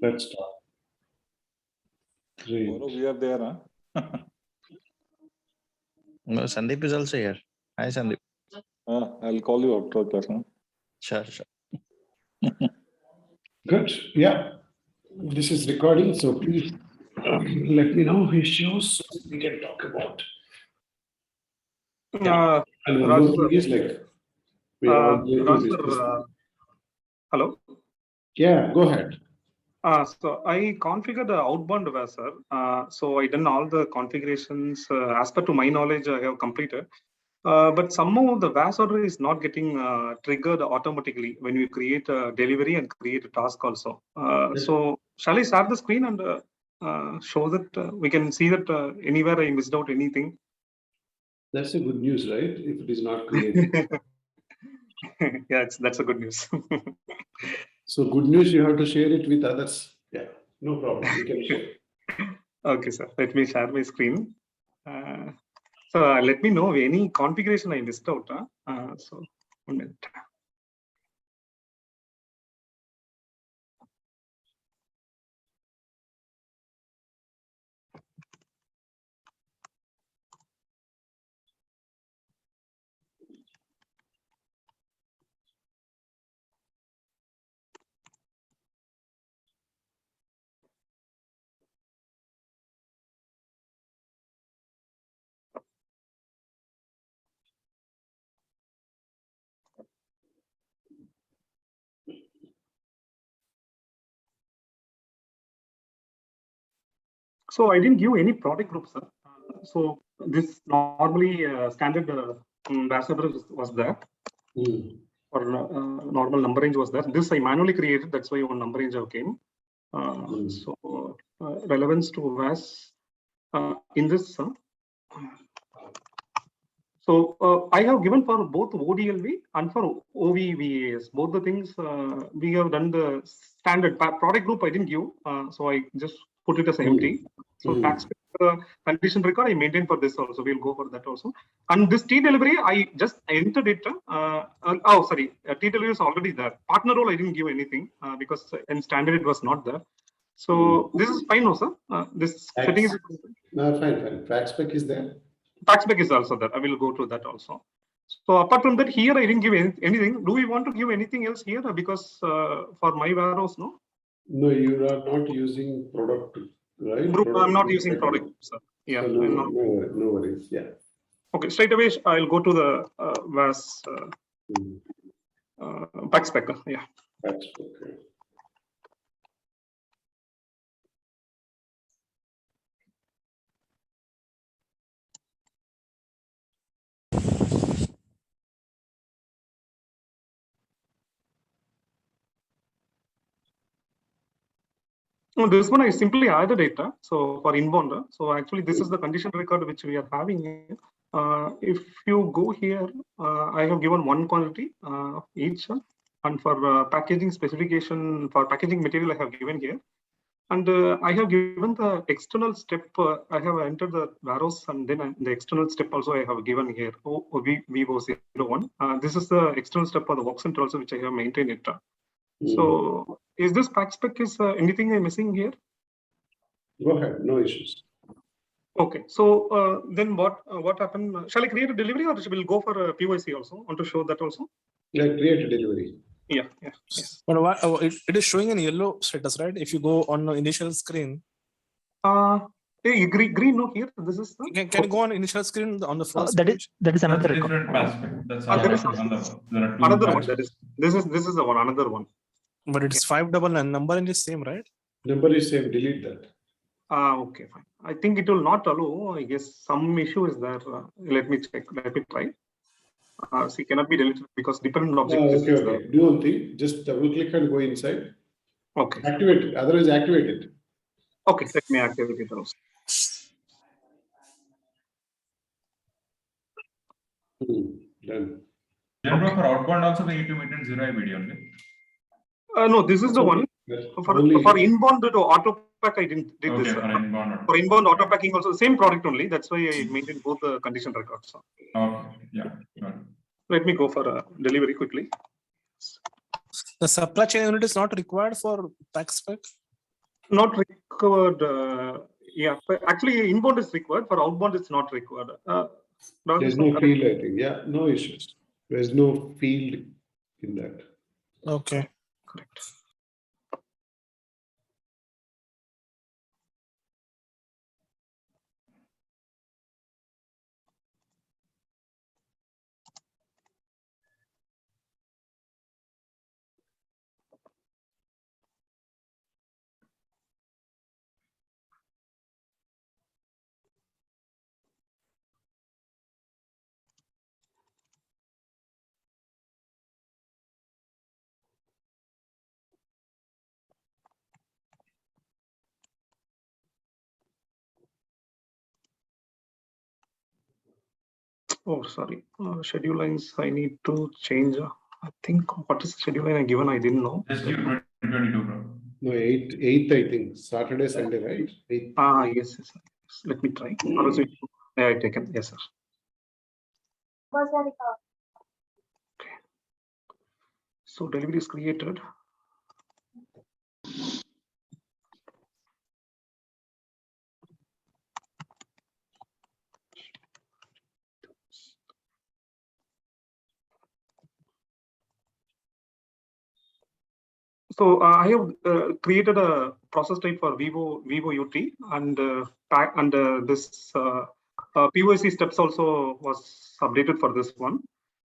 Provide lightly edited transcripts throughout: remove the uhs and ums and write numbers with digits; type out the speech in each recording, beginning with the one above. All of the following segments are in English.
Let's start. Great. We are there, huh? No, Sandeep is also here. Hi, Sandeep. I'll call you after class. Huh? Sure. Good. Yeah. This is recording, so please let me know issues so we can talk about. And one more thing is like we are all here to discuss. Hello. Yeah, go ahead. So I configured the outbound VASR. So I done all the configurations as per to my knowledge I have completed. But somehow the VAS order is not getting triggered automatically when you create a delivery and create a task also. So shall I start the screen and show that we can see that anywhere I missed out anything? That's a good news, right? If it is not created. Yeah, that's a good news. So good news, you have to share it with others. Yeah, no problem. You can share. Okay, sir. Let me share my screen. So let me know any configuration I missed out. So 1 minute. So I didn't give any product group, sir. So this normally standard ambassador was there. Or normal number range was there. This I manually created. That's why one number range came. So relevance to VAS in this. So I have given for both ODLV and for OVVAS. Both the things we have done the standard product group. I didn't give. So I just put it as empty. So tax condition record I maintain for this also. We'll go for that also. And this T delivery I just entered it. T delivery is already there. Partner role I didn't give anything because in standard it was not there. So this is fine, no sir. This setting is fine. Track spec is there. Tax spec is also there. I will go to that also. So apart from that, here I didn't give anything. Do we want to give anything else here? Because for my warehouse, no. No, you are not using product, right? Group, I'm not using product, sir. Yeah, so no worries. Yeah. Okay, straight away I'll go to the VAS tax spec. Yeah. Tax spec. No, this one I simply add the data. So for inbound, so actually this is the condition record which we are having here. If you go here, I have given one quantity each, and for packaging specification for packaging material I have given here, and I have given the external step. I have entered the warehouse, and then the external step also I have given here. VO01. This is the external step for the work center also which I have maintained it. So is this pack spec is anything I'm missing here? Go ahead, no issues. Okay, so then what happened? Shall I create a delivery or will go for a PYC also? Want to show that also? Yeah, create a delivery. Yeah. Yes. But it is showing in yellow status, right? If you go on the initial screen. Green no here. This is Can you go on initial screen on the first page? That is another different aspect. That's another one. This is the one, another one. But it's 599. Number is same, right? Number is same. Delete that. Okay, fine. I think it will not allow. I guess some issue is there. Let me check. Let me try. See, cannot be deleted because dependent object. Okay. Do one thing. Just double click and go inside. Okay. Activate it. Otherwise, activate it. Okay, let me activate it also. Done. General for outbound also we need to maintain 0 IBD only. No, this is the one. For inbound to auto pack, I did okay, this. For inbound auto packing also same product only. That's why I maintained both the condition records. Okay, yeah. Let me go for a delivery quickly. The supply chain unit is not required for pack spec. Not required. Yeah, but actually inbound is required. For outbound, it's not required. There's no field, I think. Yeah, no issues. There's no field in that. Okay. Correct. Oh, sorry. Schedule lines. I need to change. I think what is the schedule line I given? I didn't know. Just give 2022, bro. No, eighth, I think. Saturday, Sunday, right? 8th. Yes, yes. Let me try. Or else I taken. Yes, sir. Okay. So delivery is created. So I have created a process type for Vivo UT, and this POC steps also was updated for this one.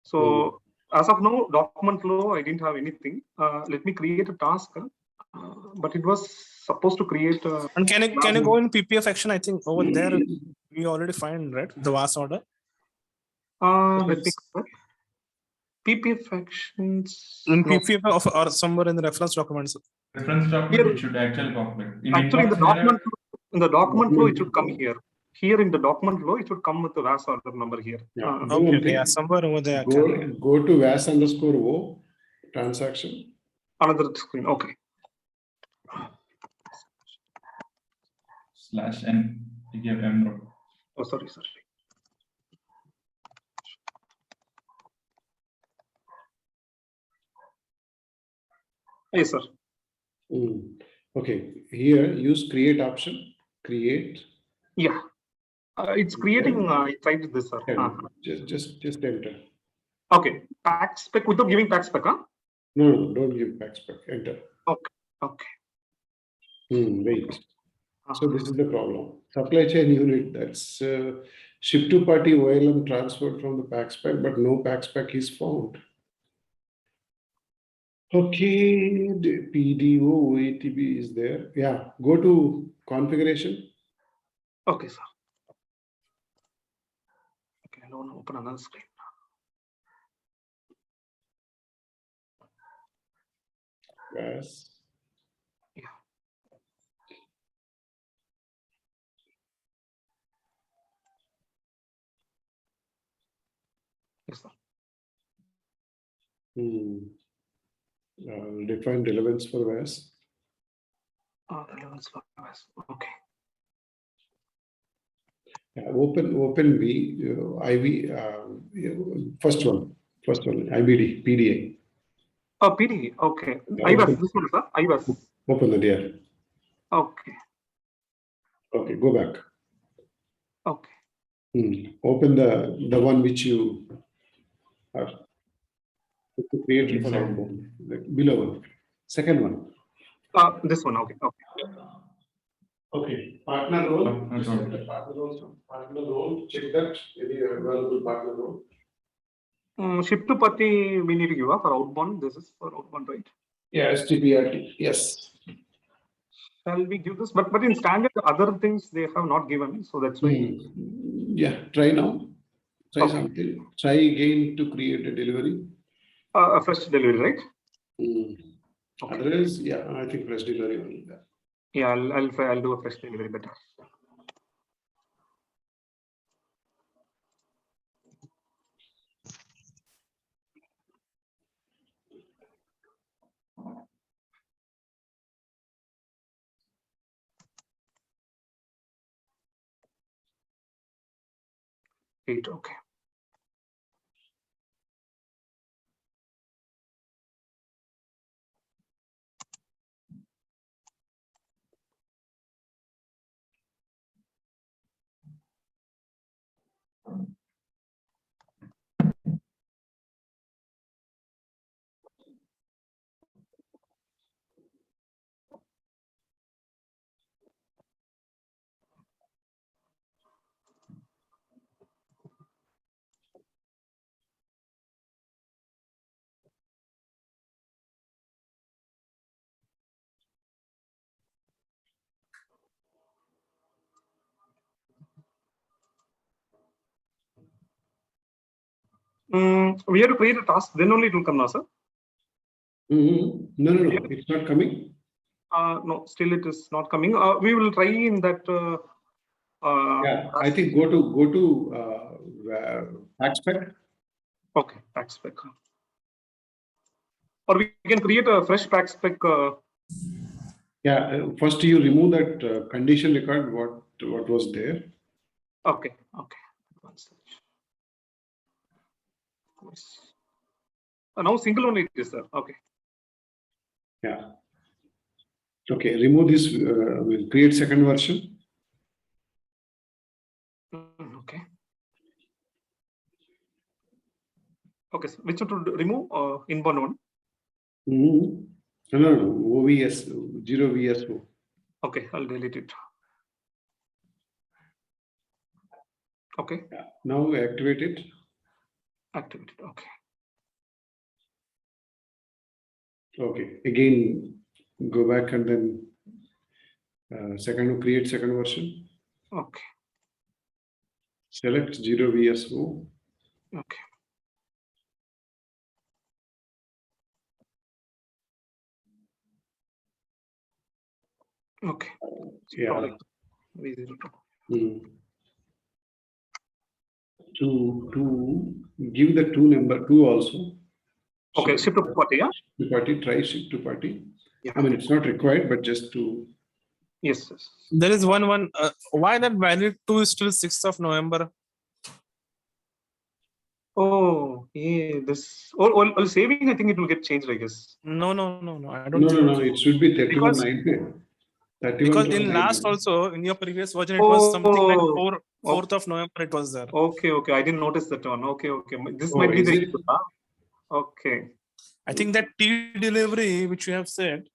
So as of now, document flow, I didn't have anything. Let me create a task, but it was supposed to create. And can you go in PPF action? I think over there we already find, right, the VAS order. Let me. PPF actions. In No. PPF or somewhere in the reference documents. Reference document, it should actually populate. Actually, in the document flow, it should come flow. here. Here in the document flow, it should come with the VAS order number here. Yeah. Okay, yeah, somewhere over there. Go to VAS_O transaction. Another screen. Okay. /n. You give m, bro. Oh, sorry. Yes, sir. Okay, here use create option. Create. Yeah. It's creating. I tried this, sir. Just enter. Okay. Pack spec without giving pack spec, huh? No, don't give back spec. Enter. Okay. Wait. So this is the problem. Supply chain unit, that's ship to party OLM transferred from the pack spec, but no pack spec is found. Okay, the PDO OATB is there. Yeah, go to configuration. Okay, sir. Okay, I want to open another screen. Yes. Yeah. Yes, sir. Define relevance for VAS. Relevance for VAS. Okay. Yeah, open V, IV, first one, IBD, PDA. Oh, PD. Okay. Yeah, IVAS. This one, sir. IVAS. Open the DR. Okay. Okay, go back. Okay. Open the one which you have created for outbound, below one. Second one. This one. Okay. Okay, partner role. Partner role. Partner role. Check that any available partner role. Ship to party we need to give up for outbound. This is for outbound, right? Yeah, STPRT. Yes. Shall we give this? But in standard other things they have not given, so that's why. Yeah, try now. Try Okay. something. Try again to create a delivery. A fresh delivery, right? Okay. Otherwise, yeah, I think fresh delivery only. Yeah, I'll do a fresh delivery better. Okay. We have to create a task, then only it will come now, sir. No, it's not coming. No, still it is not coming. We will try in that. Yeah, I think go to PackSpec. Okay, pack spec. Or we can create a fresh pack spec. Yeah, first you remove that condition record, what was there. Okay. One search. Yes. Now single only it is there. Okay. Yeah. Okay, remove this, we'll create second version. Okay. Okay, so which one to remove? Inbound one. No, OVS, 0 VSO. Okay, I'll delete it. Okay, Yeah. Now activate it. activate it. Okay. Okay, again, go back and then create second version. Okay. Select 0 VSO. Okay. Okay. Yeah. V02. To give the two also. Okay, shift to party, yeah? To party, try shift to party. Yeah. I mean, it's not required, but just to. Yes. There is one. Why that valid 2 is still 6th of November? Oh, yeah. This all saving, I think it will get changed, I guess. No. I don't. No. It should be 31 Because- 9. Because in last also, in your previous version, it was something like 4th of November, it was there. Okay. I didn't notice that one. Okay. This Oh, might be is the it? issue. Huh? Okay. I think that T delivery, which you have said,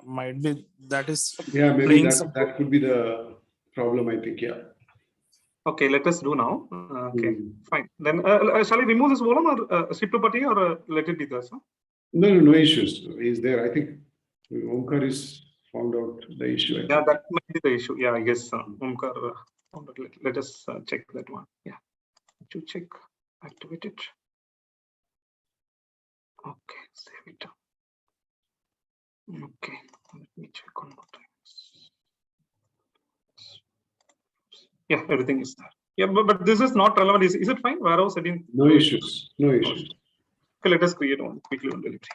might be that is. Yeah, maybe playing some- that could be the problem, I think. Yeah. Okay, let us do now. Okay, fine. Then shall I remove this volume or shift to party or let it be there, sir? No issues. He's there. I think Omkar is found out the issue. I Yeah, think. that might be the issue. Yeah, I guess Omkar. Let us check that one. Yeah, to check, activate it. Okay, save it. Okay, let me check one more time. Yeah, everything is there. Yeah, but this is not relevant. Is it fine? Warehouse setting. No issues. Okay, let us create one quickly on delivery.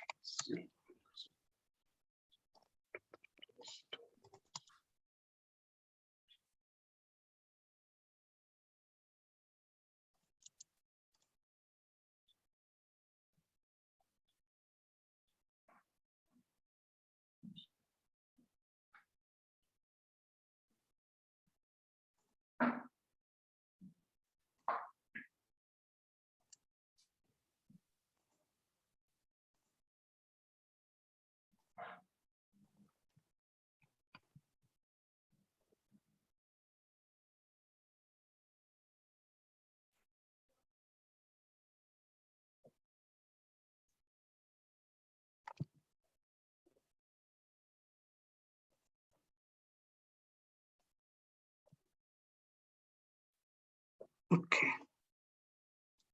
Okay.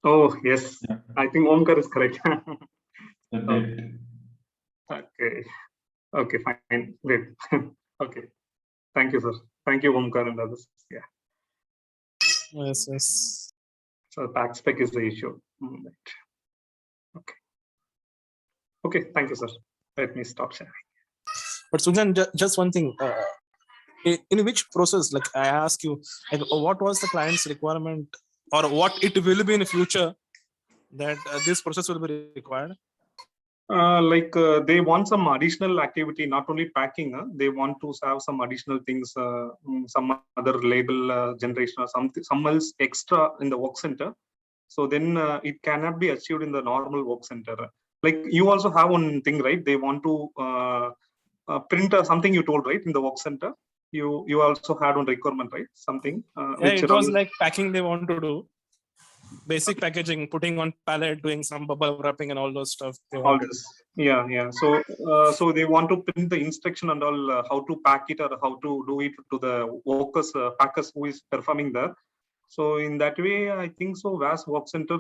Oh, yes. Yeah. I think Omkar is correct. The date. Okay, fine. Great. Okay. Thank you, sir. Thank you, Omkar and others. Yeah. Yes. So pack spec is the issue. Right. Okay, thank you, sir. Let me stop sharing. But Sujan, just one thing. In which process, like I ask you, like what was the client's requirement or what it will be in the future that this process will be required? They want some additional activity, not only packing. They want to have some additional things, some other label generation or some else extra in the work center. So then it cannot be achieved in the normal work center. Like you also have one thing, right? They want to print something you told, right, in the work center. You also had one requirement, right? Something. Yeah, it was like packing they want to do. Basic packaging, putting on pallet, doing some bubble wrapping and all those stuff. All this. Yeah. So they want to print the instruction and all, how to pack it or how to do it to the workers, packers who is performing there. So in that way, I think so VAS work center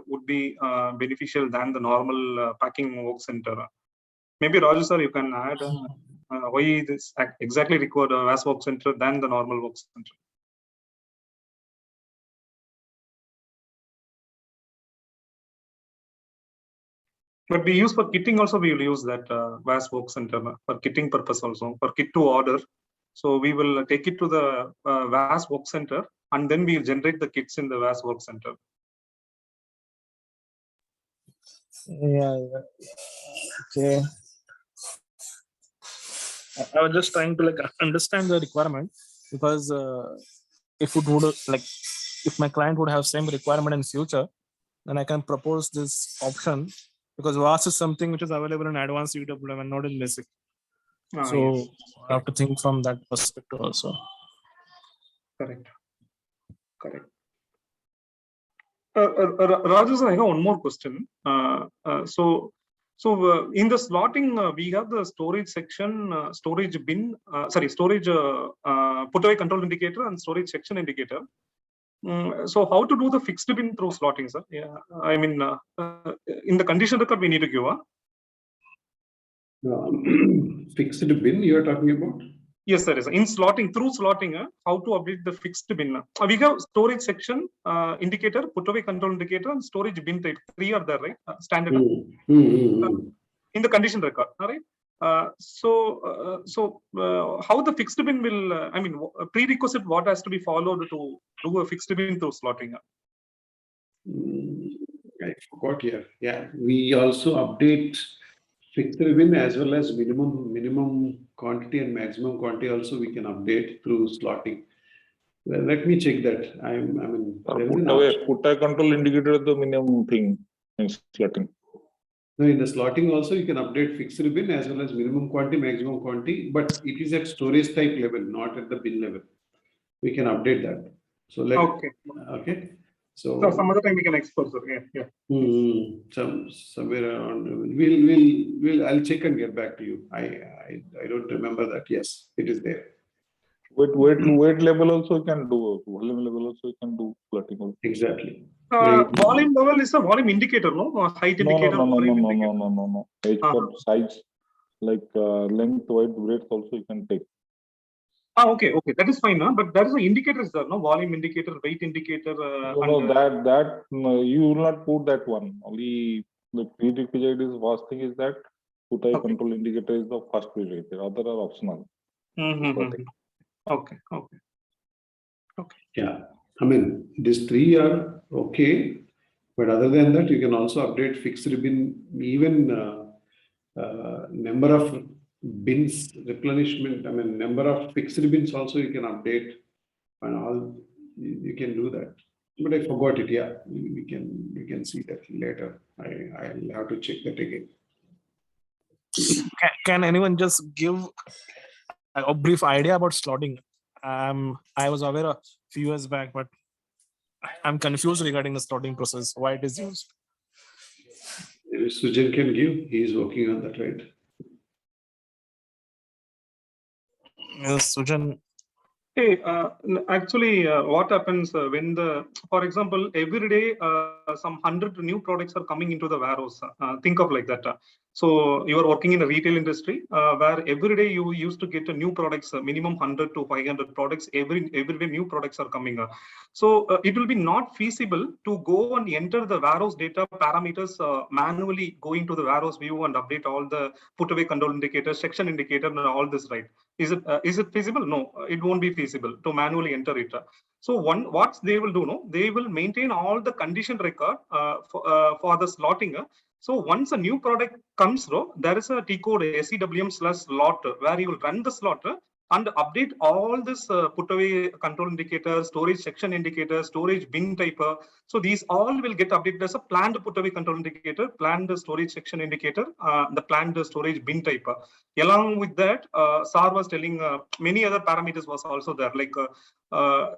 would be beneficial than the normal packing work center. Maybe Raju sir, you can add why this exactly required a VAS work center than the normal work center. But we use for kitting also, we will use that VAS work center for kitting purpose also, for kit to order. So we will take it to the VAS work center and then we will generate the kits in the VAS work center. Yeah. Okay. I was just trying to understand the requirement, because if it would if my client would have same requirement in future, then I can propose this option, because VAS is something which is available in advanced UWM and not in basic. So yes, I have to think from that perspective also. Correct. Raju sir, I have one more question. So in the slotting, we have the storage section, storage bin, storage put away control indicator and storage section indicator. So how to do the fixed bin through slotting, sir? Yeah, I mean, in the condition record we need to give. Fixed bin you are talking about? Yes, sir. In slotting, through slotting, how to update the fixed bin? We have storage section indicator, put away control indicator, and storage bin type. 3 are there, right? Standard. In the condition record, all right? So how the fixed bin will, I mean, prerequisite what has to be followed to do a fixed bin through slotting? I forgot here. Yeah, we also update fixed bin as well as minimum quantity and maximum quantity also we can update through slotting. Let me check that. Put a control indicator the minimum thing in slotting. No, in the slotting also you can update fixed bin as well as minimum quantity, maximum quantity, but it is at storage type level, not at the bin level. We can update that. So okay. So some other time we can explore, sir. Yeah. Somewhere around. I'll check and get back to you. I don't remember that. Yes, it is there. Weight level also you can do. Volume level also you can do slotting also. Exactly. Volume level is a volume indicator, no? Height indicator. No. Size, like length, width, breadth also you can take. Okay. That is fine, but there is an indicator, sir. No, volume indicator, weight indicator. That you will not put that one. Only the prerequisite is first thing is that put a control indicator is the first prerequisite. Other are optional. Okay. Yeah, I mean these 3 are okay, but other than that, you can also update fixed bin, even number of bins replenishment. I mean number of fixed bins also you can update, and all you can do that. But I forgot it. Yeah, we can see that later. I'll have to check that again. Can anyone just give a brief idea about slotting? I was aware a few years back, but I'm confused regarding the slotting process, why it is used. Sujan can give. He is working on that, right? Yes, Sujan. Hey, actually, what happens when for example, every day some 100 new products are coming into the warehouse. Think of like that. So you are working in a retail industry where every day you used to get a new products, minimum 100 to 500 products. Every day new products are coming. So it will be not feasible to go and enter the warehouse data parameters manually, going to the warehouse view and update all the put away control indicator, section indicator, and all this, right? Is it feasible? No, it won't be feasible to manually enter it. So what they will do, no, they will maintain all the condition record for the slotting. So once a new product comes through, there is a T code SEWM/slot where you will run the slot and update all this put away control indicator, storage section indicator, storage bin type. So these all will get updated as a planned put away control indicator, planned storage section indicator, the planned storage bin type. Along with that, SAR was telling many other parameters was also there, like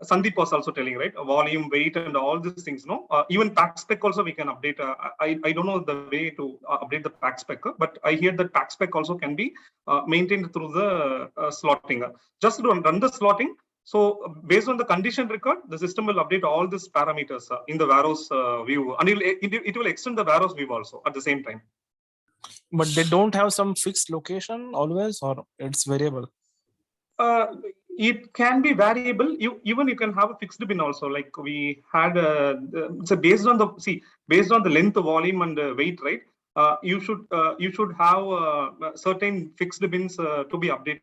Sandeep was also telling, right? Volume, weight, and all these things. No, even pack spec also we can update. I don't know the way to update the pack spec, but I hear that pack spec also can be maintained through the slotting. Just to run the slotting. So based on the condition record, the system will update all these parameters in the Varos view, and it will extend the Varos view also at the same time. But they don't have some fixed location always, or it's variable. It can be variable. Even you can have a fixed bin also. Like we had, so based on the length, volume, and weight, right? You should have certain fixed bins to be updated.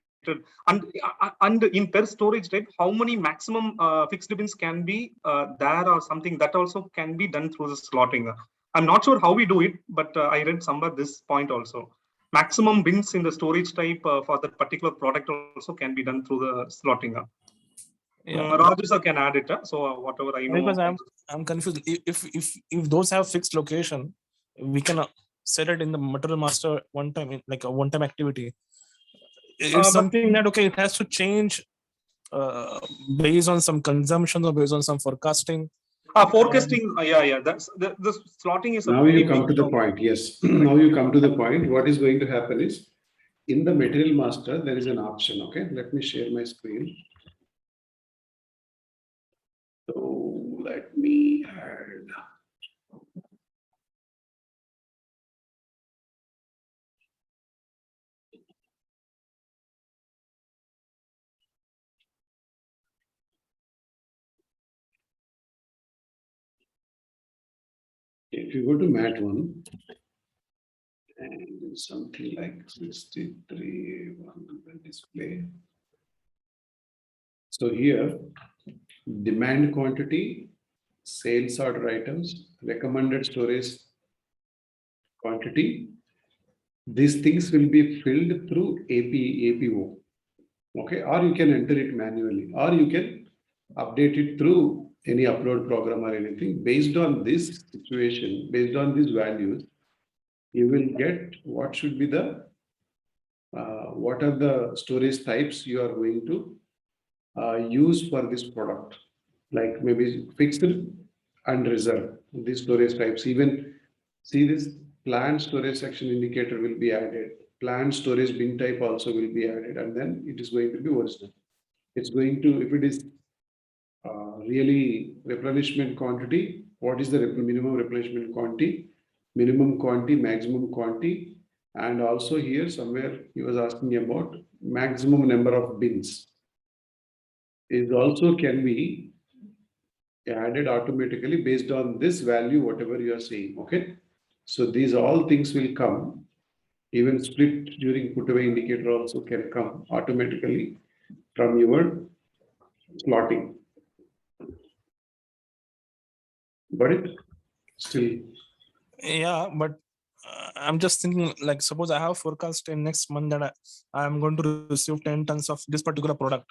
And in per storage type, how many maximum fixed bins can be there or something that also can be done through the slotting. I'm not sure how we do it, but I read somewhere this point also. Maximum bins in the storage type for that particular product also can be done through the slotting. Yeah. Raju sir can add it. So whatever I know. Because I'm confused. If those have fixed location, we can set it in the material master one time, like a one-time activity. It's something that okay, it has to change based on some consumption or based on some forecasting. Forecasting, yeah. That's the slotting is. Now you come to the point. Yes. Now you come to the point. What is going to happen is in the material master, there is an option. Okay. Let me share my screen. So let me add. If you go to Mat1 and something like 63 on display. So here, demand quantity, sales order items, recommended storage quantity. These things will be filled through APO. Okay, or you can enter it manually, or you can update it through any upload program or anything. Based on this situation, based on these values, you will get what should be the what are the storage types you are going to use for this product, like maybe fixed and reserve. These storage types, even see this planned storage section indicator will be added. Planned storage bin type also will be added, and then it is going to be original. It's going to, if it is really replenishment quantity, what is the minimum replenishment quantity, minimum quantity, maximum quantity, and also here somewhere he was asking about maximum number of bins. It also can be added automatically based on this value, whatever you are saying. Okay, so these all things will come. Even split during put away indicator also can come automatically from your slotting. Got it? Still. Yeah, but I'm just thinking, like, suppose I have forecast in next month that I'm going to receive 10 tons of this particular product.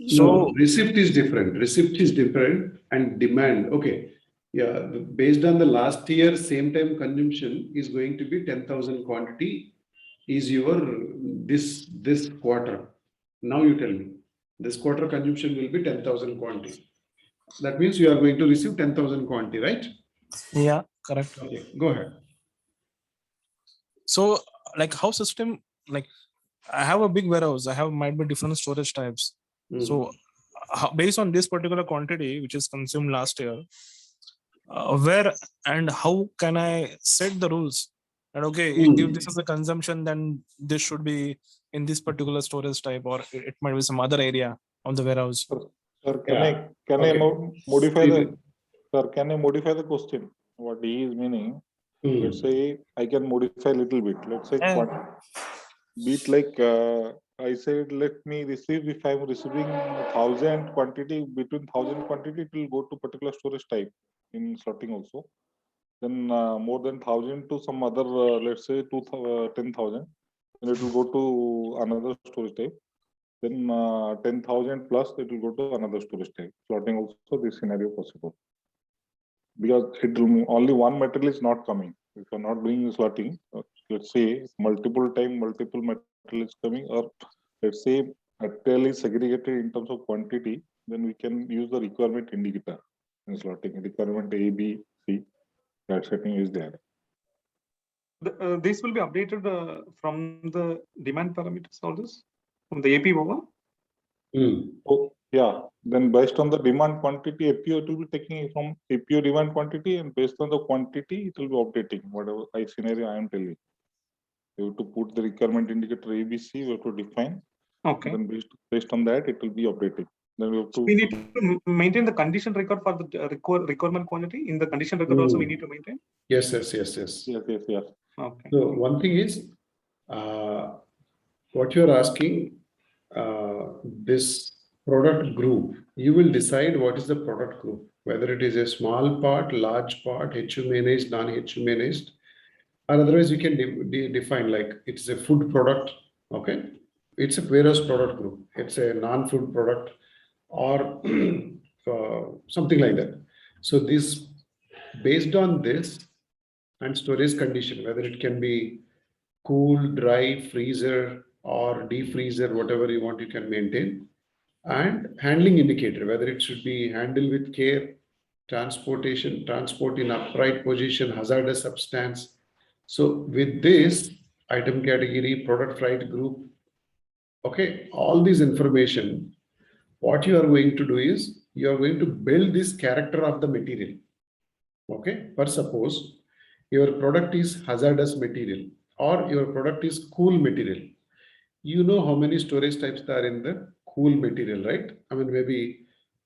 So no, receipt is different. Receipt is different and demand. Okay. Yeah, based on the last year, same time consumption is going to be 10,000 quantity is your this quarter. Now you tell me, this quarter consumption will be 10,000 quantity. That means you are going to receive 10,000 quantity, right? yeah, correct. Okay, go ahead. So like how system, like I have a big warehouse, I have might be different storage types. So based on this particular quantity which is consumed last year, where and how can I set the rules? And okay, if this is the consumption, then this should be in this particular storage type, or it might be some other area on the warehouse. Sir, can I modify the question? What he is meaning? Let's say I can modify a little bit. Let's say bit like I said, let me receive, if I'm receiving 1,000 quantity, between 1,000 quantity, it will go to particular storage type in slotting also. then more than 1,000 to some other, let's say 10,000, then it will go to another storage type. Then 10,000 plus, it will go to another storage type. Slotting also this scenario possible. Because it will only one material is not coming. If you're not doing slotting, let's say multiple material is coming, or let's say material is segregated in terms of quantity, then we can use the requirement indicator in slotting. Requirement A, B, C, that setting is there. This will be updated from the demand parameters, all this from the AP over. Oh, yeah. Then based on the demand quantity, APO, it will be taking from APO demand quantity, and based on the quantity, it will be updating whatever scenario I am telling. You have to put the requirement indicator ABC, we have to define. Okay. Then based on that, it will be updating. Then we have to. We need to maintain the condition record for the requirement quantity. In the condition record also we need to maintain. Yes. Yes. So Okay. one thing is, what you're asking, this product group, you will decide what is the product group, whether it is a small part, large part, HU managed, non-HU managed, or otherwise you can define like it's a food product, okay? It's a warehouse product group. It's a non-food product or something like that. So this, based on this and storage condition, whether it can be cool, dry, freezer, or defreezer, whatever you want, you can maintain. And handling indicator, whether it should be handled with care, transport in upright position, hazardous substance. So with this item category, product freight group, okay, all this information, what you are going to do is you are going to build this character of the material. Okay, for suppose your product is hazardous material or your product is cool material. You know how many storage types are in the cool material, right? I mean, maybe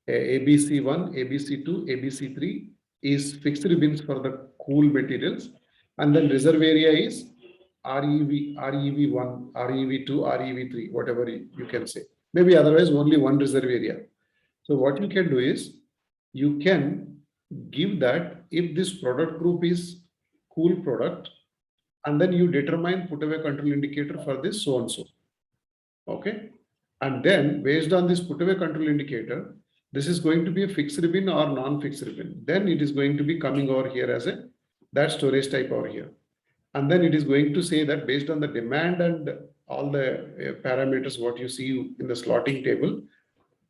ABC1, ABC2, ABC3 is fixed bins for the cool materials, and then reserve area is REV1, REV2, REV3, whatever you can say. Maybe otherwise only one reserve area. So what you can do is you can give that if this product group is cool product, and then you determine put away control indicator for this so and so. Okay, and then based on this put away control indicator, this is going to be a fixed bin or non-fixed bin. Then it is going to be coming over here as a that storage type over here, and then it is going to say that based on the demand and all the parameters what you see in the slotting table.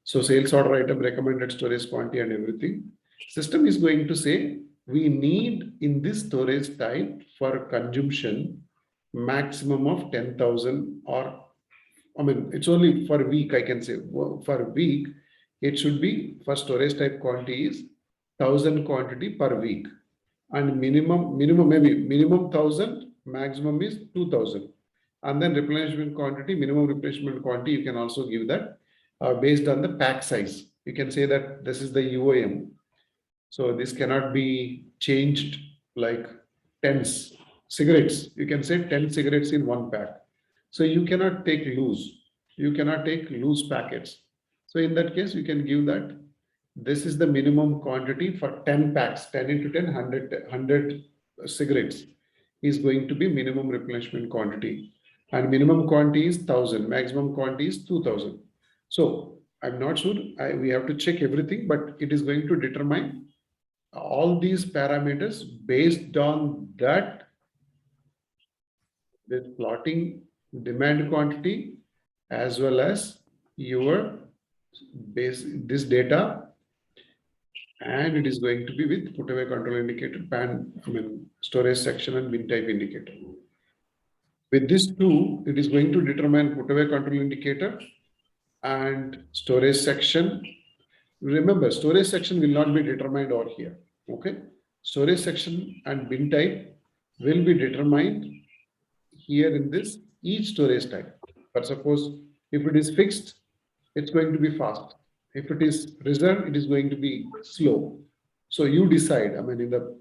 So sales order item, recommended storage quantity, and everything. System is going to say we need in this storage type for consumption maximum of 10,000, or I mean, it's only for a week, I can say. For a week, it should be for storage type quantity is 1,000 quantity per week. And minimum maybe minimum 1,000, maximum is 2,000. And then replenishment quantity, minimum replenishment quantity, you can also give that based on the pack size. You can say that this is the UOM. So this cannot be changed like 10 cigarettes. You can say 10 cigarettes in one pack. So you cannot take loose. You cannot take loose packets. So in that case, you can give that. This is the minimum quantity for 10 packs, 10 into 10, 100 cigarettes is going to be minimum replenishment quantity. And minimum quantity is 1,000, maximum quantity is 2,000. So I'm not sure, we have to check everything, but it is going to determine all these parameters based on that, the plotting demand quantity as well as your base this data, and it is going to be with put away control indicator, storage section and bin type indicator. With this two, it is going to determine put away control indicator and storage section. Remember, storage section will not be determined over here. Okay, storage section and bin type will be determined here in this each storage type. But suppose if it is fixed, it's going to be fast. If it is reserved, it is going to be slow. So you decide, in the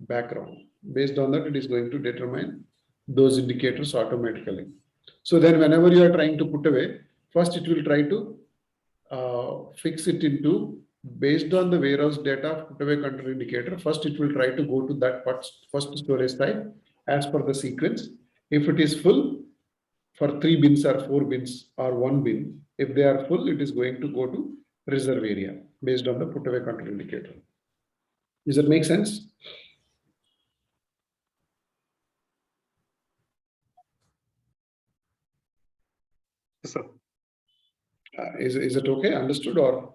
background. Based on that, it is going to determine those indicators automatically. So then whenever you are trying to put away, first it will try to fix it into based on the warehouse data put away control indicator, first it will try to go to that first storage type as per the sequence. If it is full, for 3 bins or 4 bins or 1 bin, if they are full, it is going to go to reserve area based on the put away control indicator. Does that make sense? Yes, sir. Is it okay? Understood or?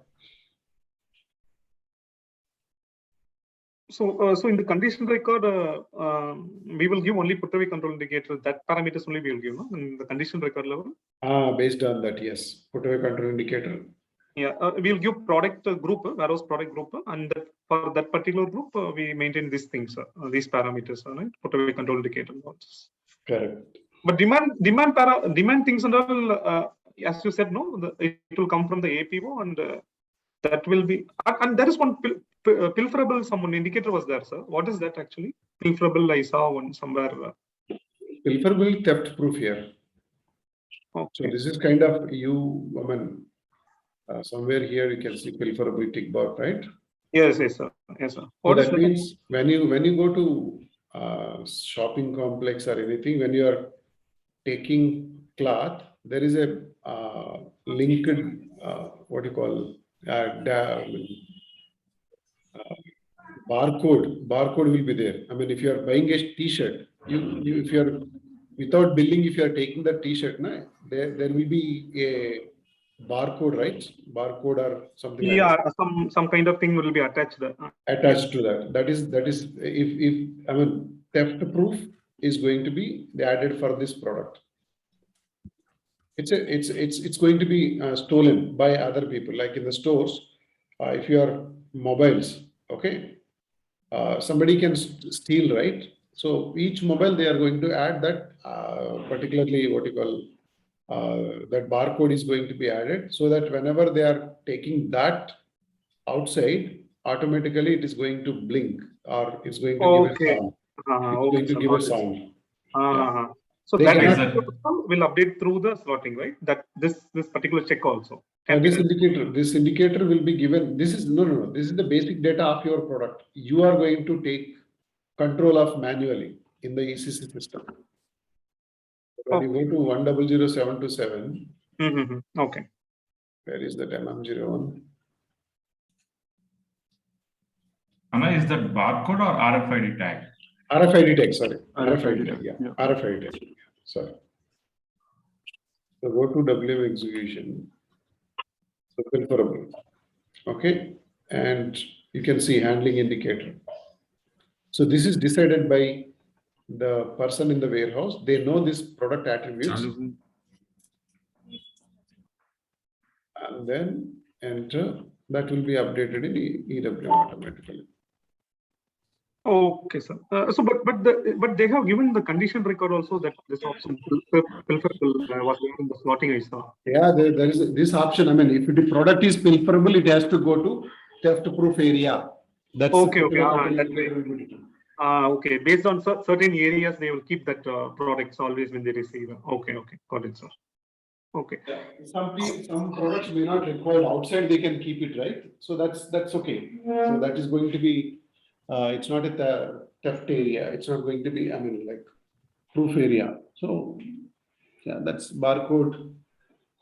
So in the condition record, we will give only put away control indicator. That parameters only we will give, no? In the condition record level. Based on that, yes. Put away control indicator. Yeah, we'll give product group, warehouse product group, and for that particular group, we maintain these things, these parameters, right? Put away control indicator. Correct. But demand things and all, as you said, no, it will come from the APO, and that will be, and there is one pilferable someone indicator was there, sir. What is that actually? Pilferable, I saw one somewhere. Pilferable theft proof here. Okay. So this is kind of somewhere here you can see pilferable tick box, right? Yes, sir. Yes, sir. So that means when you go to shopping complex or anything, when you are taking cloth, there is a linked what you call barcode will be there. I mean, if you are buying a t-shirt, you if you are without billing, if you are taking the t-shirt, there will be a barcode, right? Barcode or something. Yeah, like some kind of thing will be attached there. Attached to that. That is if I mean theft proof is going to be added for this product. It's going to be stolen by other people, like in the stores. If you are mobiles, okay, somebody can steal, right? So each mobile they are going to add that particularly what you call that barcode is going to be added, so that whenever they are taking that outside, automatically it is going to blink or it's going to give a sound. It's going to give a sound. Yeah. So They that will update through the slotting, right? That this particular check also. This indicator will be given. This is no. This is the basic data of your product. You are going to take control of manually in the ECC system. When you go to 1007227. Okay. Where is that MM01? Anna, is that barcode or RFID tag? RFID tag, sorry. RFID tag, yeah. yeah. RFID tag. Sorry. So go to WM execution. So pilferable. Okay. And you can see handling indicator. So this is decided by the person in the warehouse. They know this product attributes. And then enter. That will be updated in EWM automatically. Okay, sir. So, but they have given the condition record also that this option pilferable was there in the slotting I saw. Yeah, there is this option. I mean, if the product is pilferable, it has to go to theft-proof area. That's okay. Okay. Based on certain areas, they will keep that products always when they receive. Okay. Got it, sir. Okay. Some products may not require outside. They can keep it, right? So that's okay. So that is going to be. It's not at the theft area. It's not going to be, I mean, like proof area. So yeah, that's barcode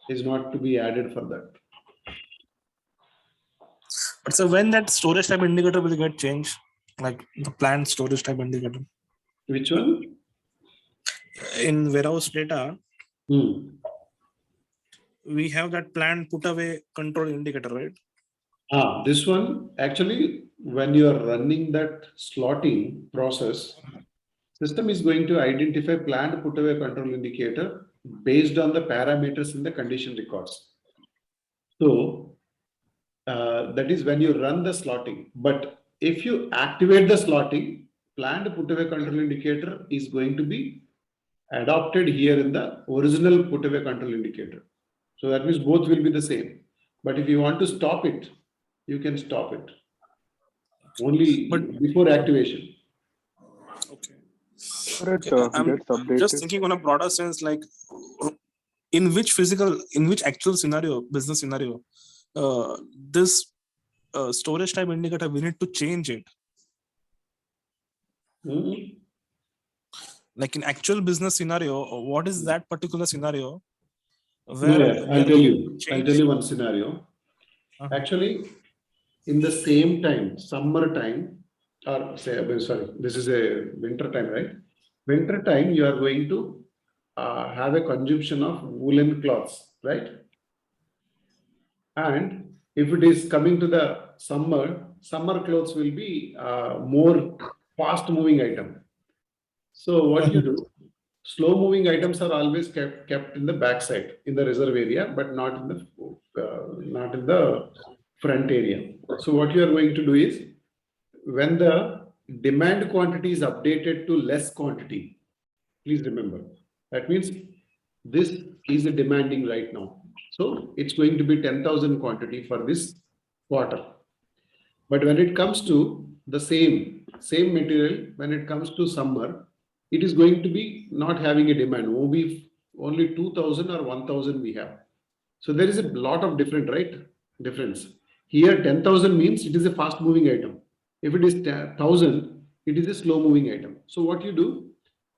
is not to be added for that. But so when that storage type indicator will get changed, like the planned storage type indicator? Which one? In warehouse data, we have that planned put away control indicator, right? This one actually, when you are running that slotting process, system is going to identify planned put away control indicator based on the parameters in the condition records. So that is when you run the slotting. But if you activate the slotting, planned put away control indicator is going to be adopted here in the original put away control indicator. So that means both will be the same. But if you want to stop it, you can stop it only before activation. Okay. I'm just thinking on a broader sense, like in which actual scenario, business scenario, this storage time indicator, we need to change it. Like in actual business scenario, what is that particular scenario? Where I'll tell you. I'll tell you one scenario. Uh-huh. Actually, in the same time, summer time, or say, sorry, this is a winter time, right? Winter time, you are going to have a consumption of woolen cloths, right? And if it is coming to the summer clothes will be more fast moving item. So what you do, slow moving items are always kept in the backside in the reserve area, but not in the front area. So what you are going to do is, when the demand quantity is updated to less quantity, please remember, that means this is a demanding right now. So it's going to be 10,000 quantity for this quarter. But when it comes to the same material, when it comes to summer, it is going to be not having a demand. Only 2,000 or 1,000 we have. So there is a lot of difference. Here 10,000 means it is a fast moving item. If it is 1,000, it is a slow moving item. So what you do?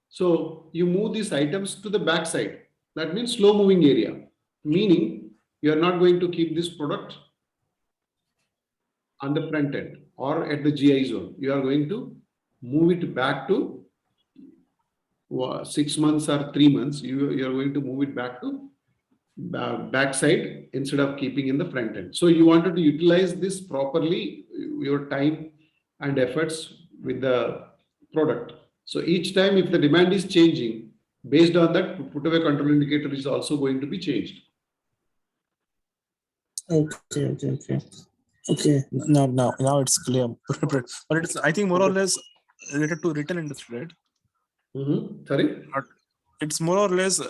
So you move these items to the back side. That means slow moving area, meaning you are not going to keep this product on the front end or at the GI zone. You are going to move it back to 6 months or 3 months. You are going to move it back to backside instead of keeping in the front end. So you wanted to utilize this properly, your time and efforts with the product. So each time if the demand is changing, based on that, put away control indicator is also going to be changed. Okay. Now it's clear. But it's, I think, more or less related to retail industry, right? Sorry? It's more or less,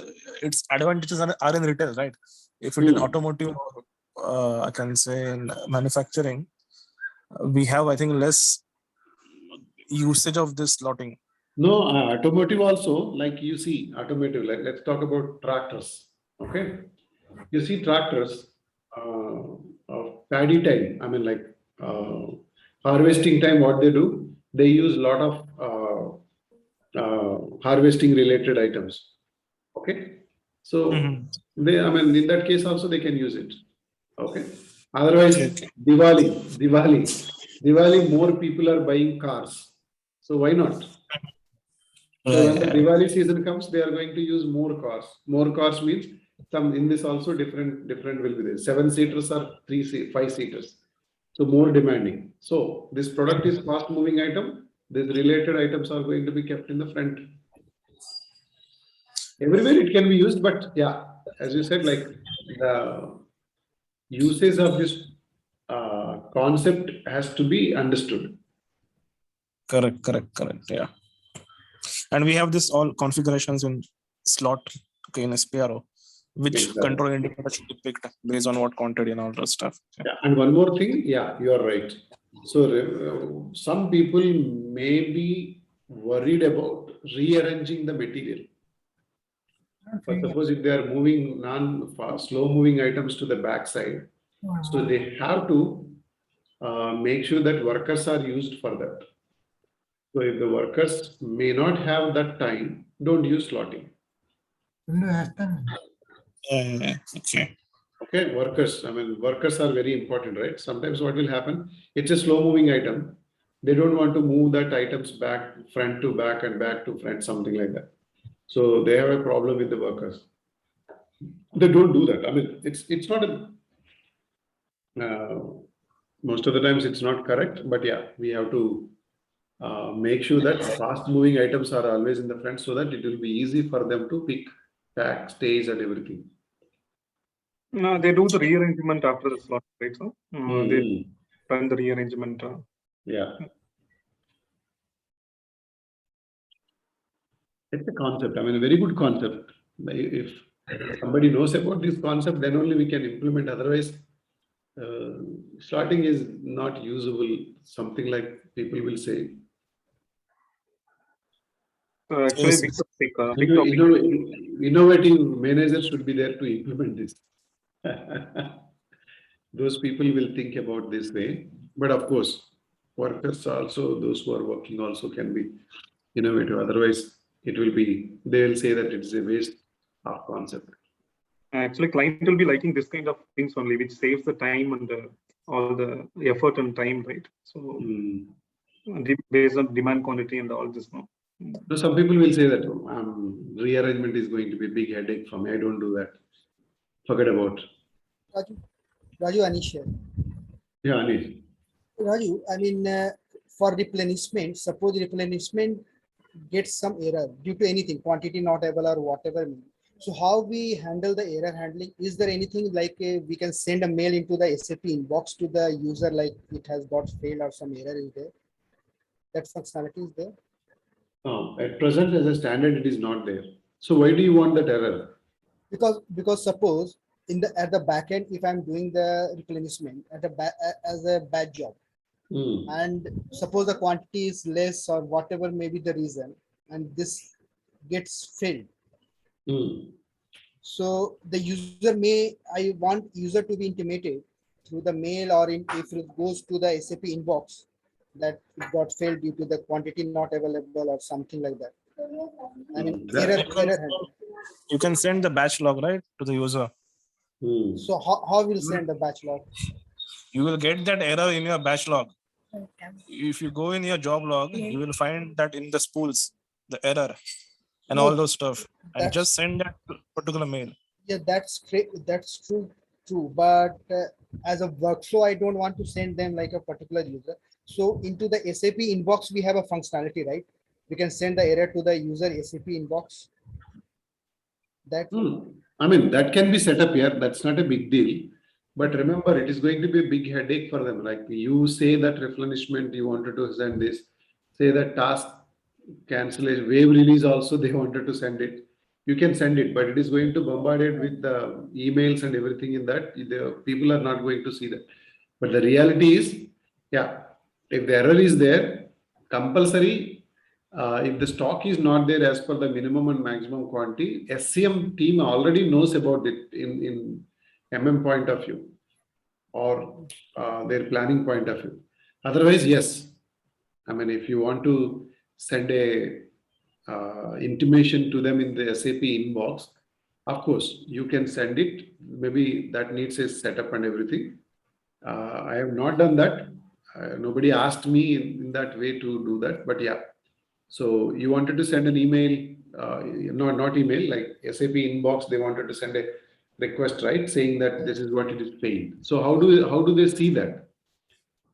its advantages are in retail, right? If it in automotive, I can say in manufacturing, we have, I think, less usage of this slotting. No, automotive also, like you see, automotive, like let's talk about tractors. Okay. You see tractors, paddy time, I mean, like harvesting time, what they do, they use a lot of harvesting related items. Okay. So they, I mean, in that case also they can use it. Okay. Otherwise, Diwali, more people are buying cars. So why not? So when the Diwali season comes, they are going to use more cars. More cars means some in this also different will be there. 7-seaters or 5-seaters. So more demanding. So this product is fast moving item. These related items are going to be kept in the front. Everywhere it can be used, but yeah, as you said, like the usage of this concept has to be understood. Correct. Yeah. And we have this all configurations in slot, okay, in SPRO, which control indicator should be picked based on what quantity and all that stuff. Yeah. And one more thing, yeah, you are right. So some people may be worried about rearranging the material. But suppose if they are moving slow moving items to the backside, so they have to make sure that workers are used for that. So if the workers may not have that time, don't use slotting. Okay, workers. I mean, workers are very important, right? Sometimes what will happen? It's a slow moving item. They don't want to move that items back, front to back and back to front, something like that. So they have a problem with the workers. They don't do that. I mean, it's not a, most of the times it's not correct, but yeah, we have to make sure that fast moving items are always in the front so that it will be easy for them to pick, pack, stage and everything. No, they do the rearrangement after the slot, right? So they run the rearrangement. Yeah. It's a concept. I mean, a very good concept. If somebody knows about this concept, then only we can implement. Otherwise, slotting is not usable. Something like people will say. So actually, big topic. Innovative managers should be there to implement this. those people will think about this way. But of course, workers also, those who are working also can be innovative. Otherwise, it will be, they will say that it's a waste of concept. Actually, client will be liking this kind of things only, which saves the time and all the effort and time, right? So based on demand quantity and all this now. So some people will say that rearrangement is going to be a big headache for me. I don't do that. Forget about. Raju, Anish here. Yeah, Anish. Raju, I mean, for replenishment, suppose replenishment gets some error due to anything, quantity not able or whatever. So how we handle the error handling? Is there anything like we can send a mail into the SAP inbox to the user like it has got failed or some error is there? That functionality is there? At present, as a standard, it is not there. So why do you want that error? Because suppose at the back end, if I'm doing the replenishment as a batch job, and suppose the quantity is less or whatever may be the reason, and this gets filled. So the user I want user to be intimated through the mail or if it goes to the SAP inbox that it got failed due to the quantity not available or something like that. I mean, error handling. You can send the batch log, right, to the user. So how will send the batch log? You will get that error in your batch log. If you go in your job log, you will find that in the spools, the error and all those stuff, and just send that particular mail. Yeah, that's great. That's true. But as a workflow, I don't want to send them like a particular user. So into the SAP inbox, we have a functionality, right? We can send the error to the user SAP inbox. I mean, that can be set up here. That's not a big deal. But remember, it is going to be a big headache for them. Like you say that replenishment, you wanted to send this, say that task cancellation, wave release also, they wanted to send it. You can send it, but it is going to bombard it with the emails and everything in that. The people are not going to see that. But the reality is, yeah, if the error is there, compulsory, if the stock is not there as per the minimum and maximum quantity, SCM team already knows about it in MM point of view or their planning point of view. Otherwise, yes. I mean, if you want to send a intimation to them in the SAP inbox, of course, you can send it. Maybe that needs a setup and everything. I have not done that. Nobody asked me in that way to do that, but yeah. So you wanted to send an email, not email, like SAP inbox, they wanted to send a request, right? Saying that this is what it is paying. So how do they see that?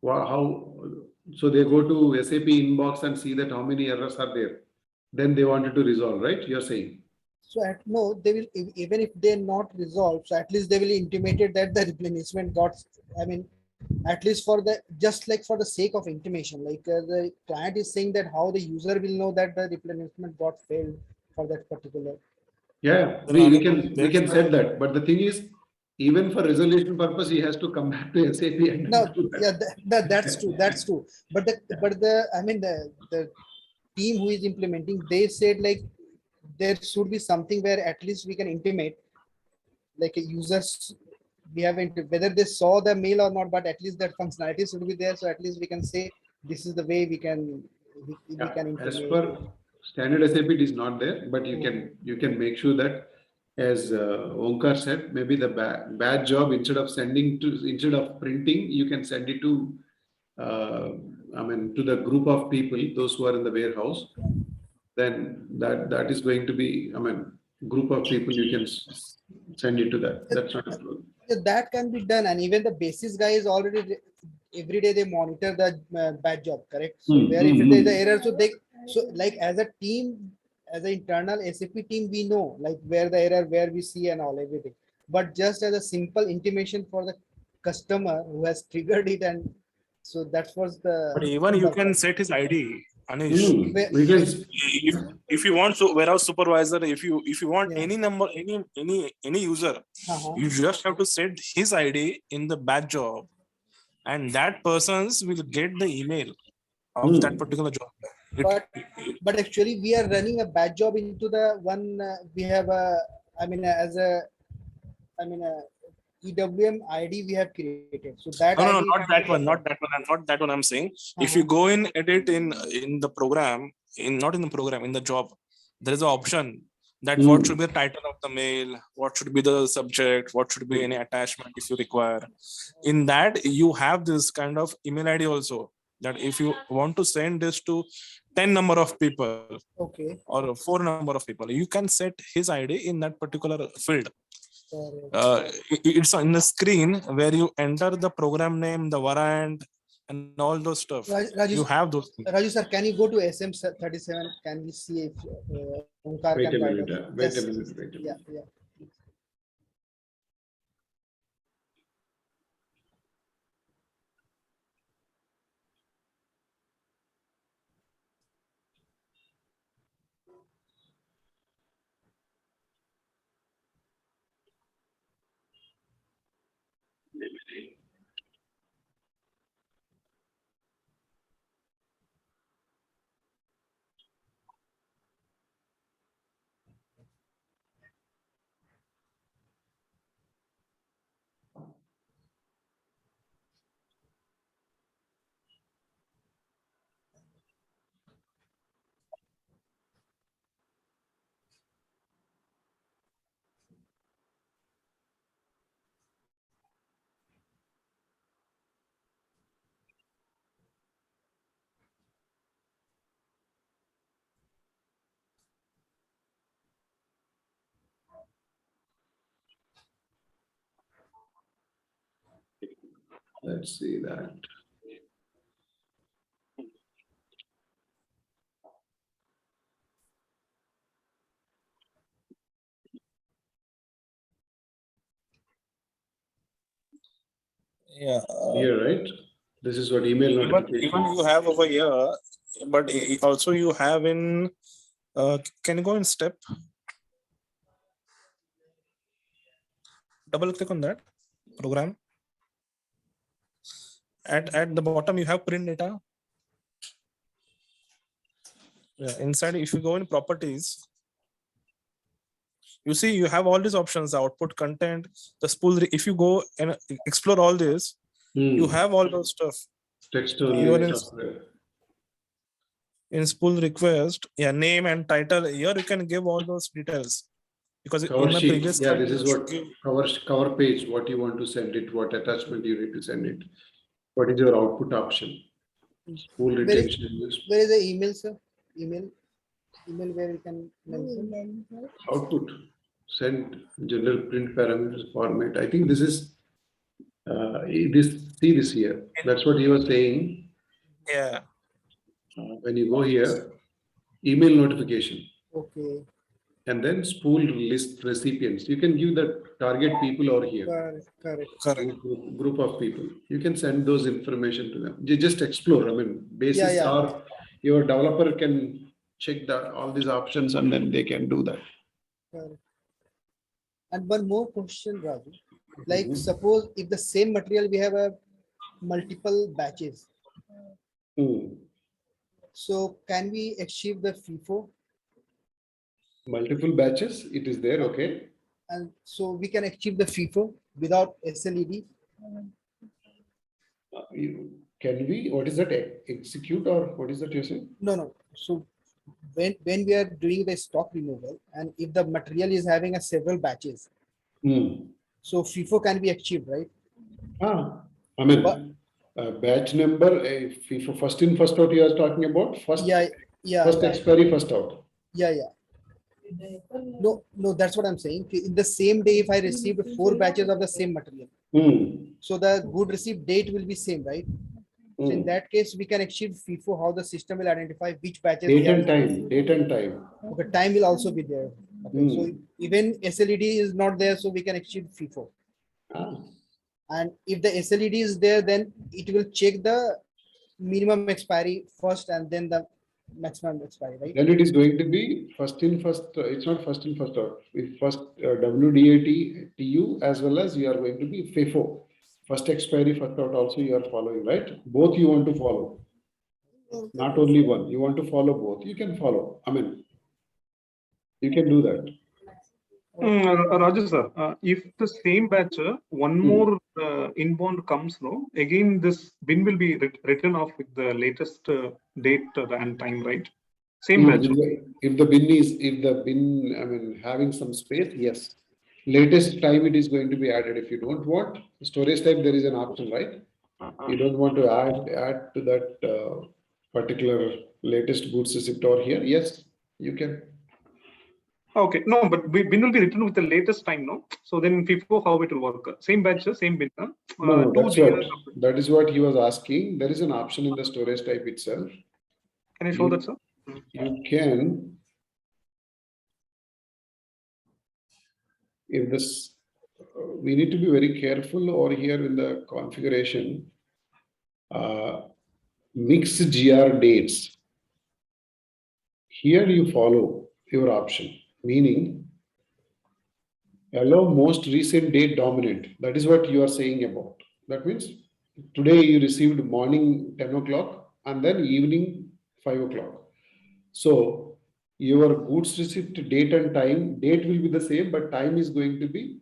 So they go to SAP inbox and see that how many errors are there. Then they wanted to resolve, right? You're saying. So no, they will, even if they're not resolved, so at least they will intimated that the replenishment got, I mean, at least for the, just like for the sake of intimation, like the client is saying that how the user will know that the replenishment got failed for that particular. Yeah, we can set that. But the thing is, even for resolution purpose, he has to come back to SAP and no, yeah, that's true. That's true. But the team who is implementing, they said like there should be something where at least we can intimate like a users we haven't, whether they saw the mail or not, but at least that functionality should be there. So at least we can say this is the way we can intimate. As per standard SAP, it is not there, but you can make sure that, as Onkar said, maybe the batch job, instead of printing, you can send it to to the group of people, those who are in the warehouse. Then that is going to be, group of people, you can send it to that. That's not a problem. That can be done, and even the basis guy is already every day they monitor the batch job, correct? So if there is an error, so like as a team, as an internal SAP team, we know like where the error, where we see and all everything. But just as a simple intimation for the customer who has triggered it, and so that was the. But even you can set his ID, Anish. If you want warehouse supervisor, if you want any number, any user, you just have to set his ID in the batch job, and that person's will get the email of that particular job. But actually, we are running a batch job into the one we have a. EWM ID we have created. So that No, no, ID no, not that one, not that one, not that one. I'm saying if you go in edit in the program, not in the program, in the job, there is an option that what should be the title of the mail, what should be the subject, what should be any attachment if you require. In that you have this kind of email ID also, that if you want to send this to 10 number of people Okay. or 4 number of people, you can set his ID in that particular field. It's on the screen where you enter the program name, the variant, and all those stuff. Raju, You have those things. Raju sir, can you go to SM37? Can we see if Omkar Wait a can guide minute, us? wait a Yes. minute, wait a Yeah, minute. yeah. Let's see that. Yeah. Here, right? This is what email notification. Even you have over here, but also you have in. Can you go in step? Double click on that program. At the bottom, you have print data. Yeah, inside, if you go in properties, you see you have all these options: the output, content, the spool. If you go and explore all this, you have all those stuff. Text Even only in, software. in spool request, yeah, name and title. Here you can give all those details, because in Cover my sheet. previous Yeah, slide, this is you what give- cover page, what you want to send it, what attachment you need to send it. What is your output option? Spool retention. Where is the email, sir? Email where you can mention. Output. Send general print parameters format. I think this is see this here. That's what he was saying. Yeah. When you go here, email notification. Okay. And then spool list recipients. You can give the target people over here. Correct. Group of people. You can send those information to them. You just explore. I mean, basis Yeah. or your developer can check all these options and then they can do that. Correct. And one more question, Raju. Like suppose if the same material we have a multiple batches. So can we achieve the FIFO? Multiple batches, it is there, okay. And so we can achieve the FIFO without SLED. Can we? What is that? Execute or what is that you're saying? No. So when we are doing the stock removal and if the material is having a several batches, so FIFO can be achieved, right? I mean, batch number, FIFO first in, first out you are talking about? First expiry, first out. Yeah. No, that's what I'm saying. In the same day, if I receive 4 batches of the same material, so the good receipt date will be same, right? So in that case, we can achieve FIFO, how the system will identify which batches. Date and time. Okay, time will also be there. Okay, so even SLED is not there, so we can achieve FIFO. And if the SLED is there, then it will check the minimum expiry first and then the maximum expiry, right? Then it is going to be first in, first. It's not first in, first out. First WDAT TU as well as you are going to be FIFO. First expiry, first out also you are following, right? Both you want to follow. Not only one. You want to follow both. You can follow. I mean, you can do that. Raju sir, if the same batch, one more inbound comes, no, again this bin will be written off with the latest date and time, right? Same No, batch. if the bin, I mean, having some space, yes. Latest time it is going to be added. If you don't want storage type, there is an option, right? You don't want to add to that particular latest goods receipt or here, yes, you can. Okay, no, but bin will be written with the latest time, no? So then FIFO, how it will work? Same batch, same bin. No, two that's GR. what, that is what he was asking. There is an option in the storage type itself. Can I show that, sir? You can, if this, we need to be very careful over here in the configuration. Mix GR dates. Here you follow your option, meaning allow most recent date dominant. That is what you are saying about. That means today you received morning 10 o'clock and then evening 5 o'clock. So your goods receipt date and time, date will be the same, but time is going to be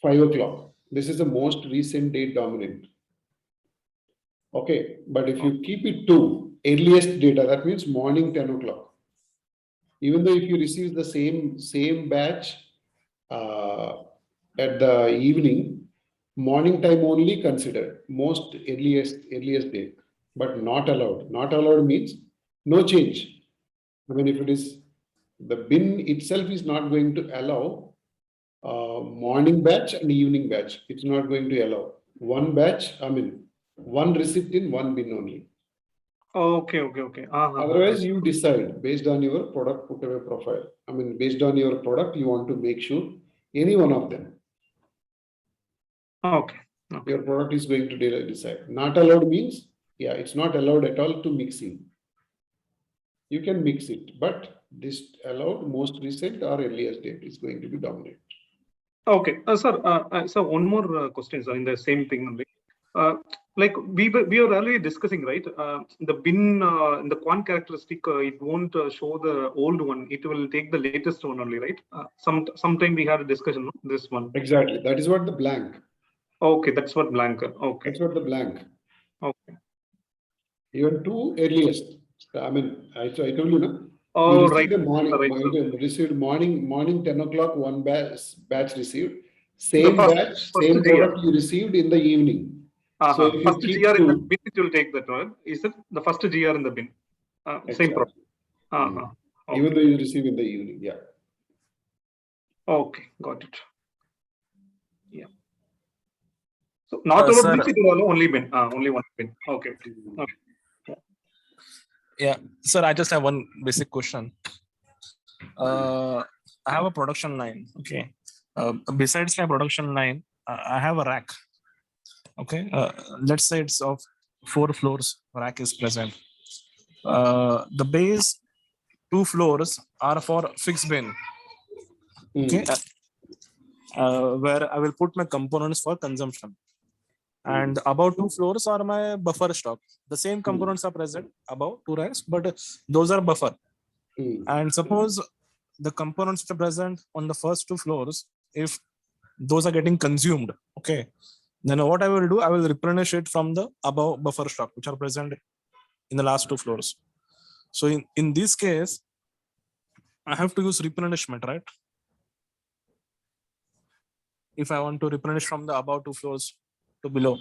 5 o'clock. This is the most recent date dominant. Okay, but if you keep it to earliest data, that means morning 10 o'clock. Even though if you receive the same batch at the evening, morning time only considered, most earliest date, but not allowed. Not allowed means no change. I mean, if it is the bin itself is not going to allow morning batch and evening batch. It's not going to allow one batch. I mean, one receipt in one bin only. Okay. Otherwise, you decide based on your product put away profile. I mean, based on your product, you want to make sure any one of them. Okay. Your product is going to decide. Not allowed means, yeah, it's not allowed at all to mix in. You can mix it, but this allowed most recent or earliest date is going to be dominant. Okay, sir. So one more question, sir, in the same thing only. Like we were already discussing, right? The bin, the quant characteristic, it won't show the old one. It will take the latest one only, right? Sometime we had a discussion on this one. Exactly. That is what the blank. Okay, that's what blank. Okay. That's what the blank. Okay. Even two earliest. I mean, I told you, no? Oh, You right. received the morning, Right. received morning 10 o'clock, one batch received. Same first- batch, first same GR. product you received in the evening. So if you First keep GR in the to, bin, it will take that one. Is it the first GR in the bin? Same product. Okay. Even though you receive in the evening, yeah. Okay, got it. Yeah. So not allowed sir, means it will allow only bin, only one bin. Okay. Yeah, sir, I just have one basic question. I have a production line. Okay. Besides my production line, I have a rack. Okay. Let's say it's of 4 floors. Rack is present. The base 2 floors are for fixed bin. Okay. Where I will put my components for consumption. And above 2 floors are my buffer stock. The same components are present above 2 racks, but those are buffer. And suppose the components which are present on the first 2 floors, if those are getting consumed, okay, then what I will do, I will replenish it from the above buffer stock which are present in the last 2 floors. So in this case, I have to use replenishment, right? If I want to replenish from the above 2 floors to below.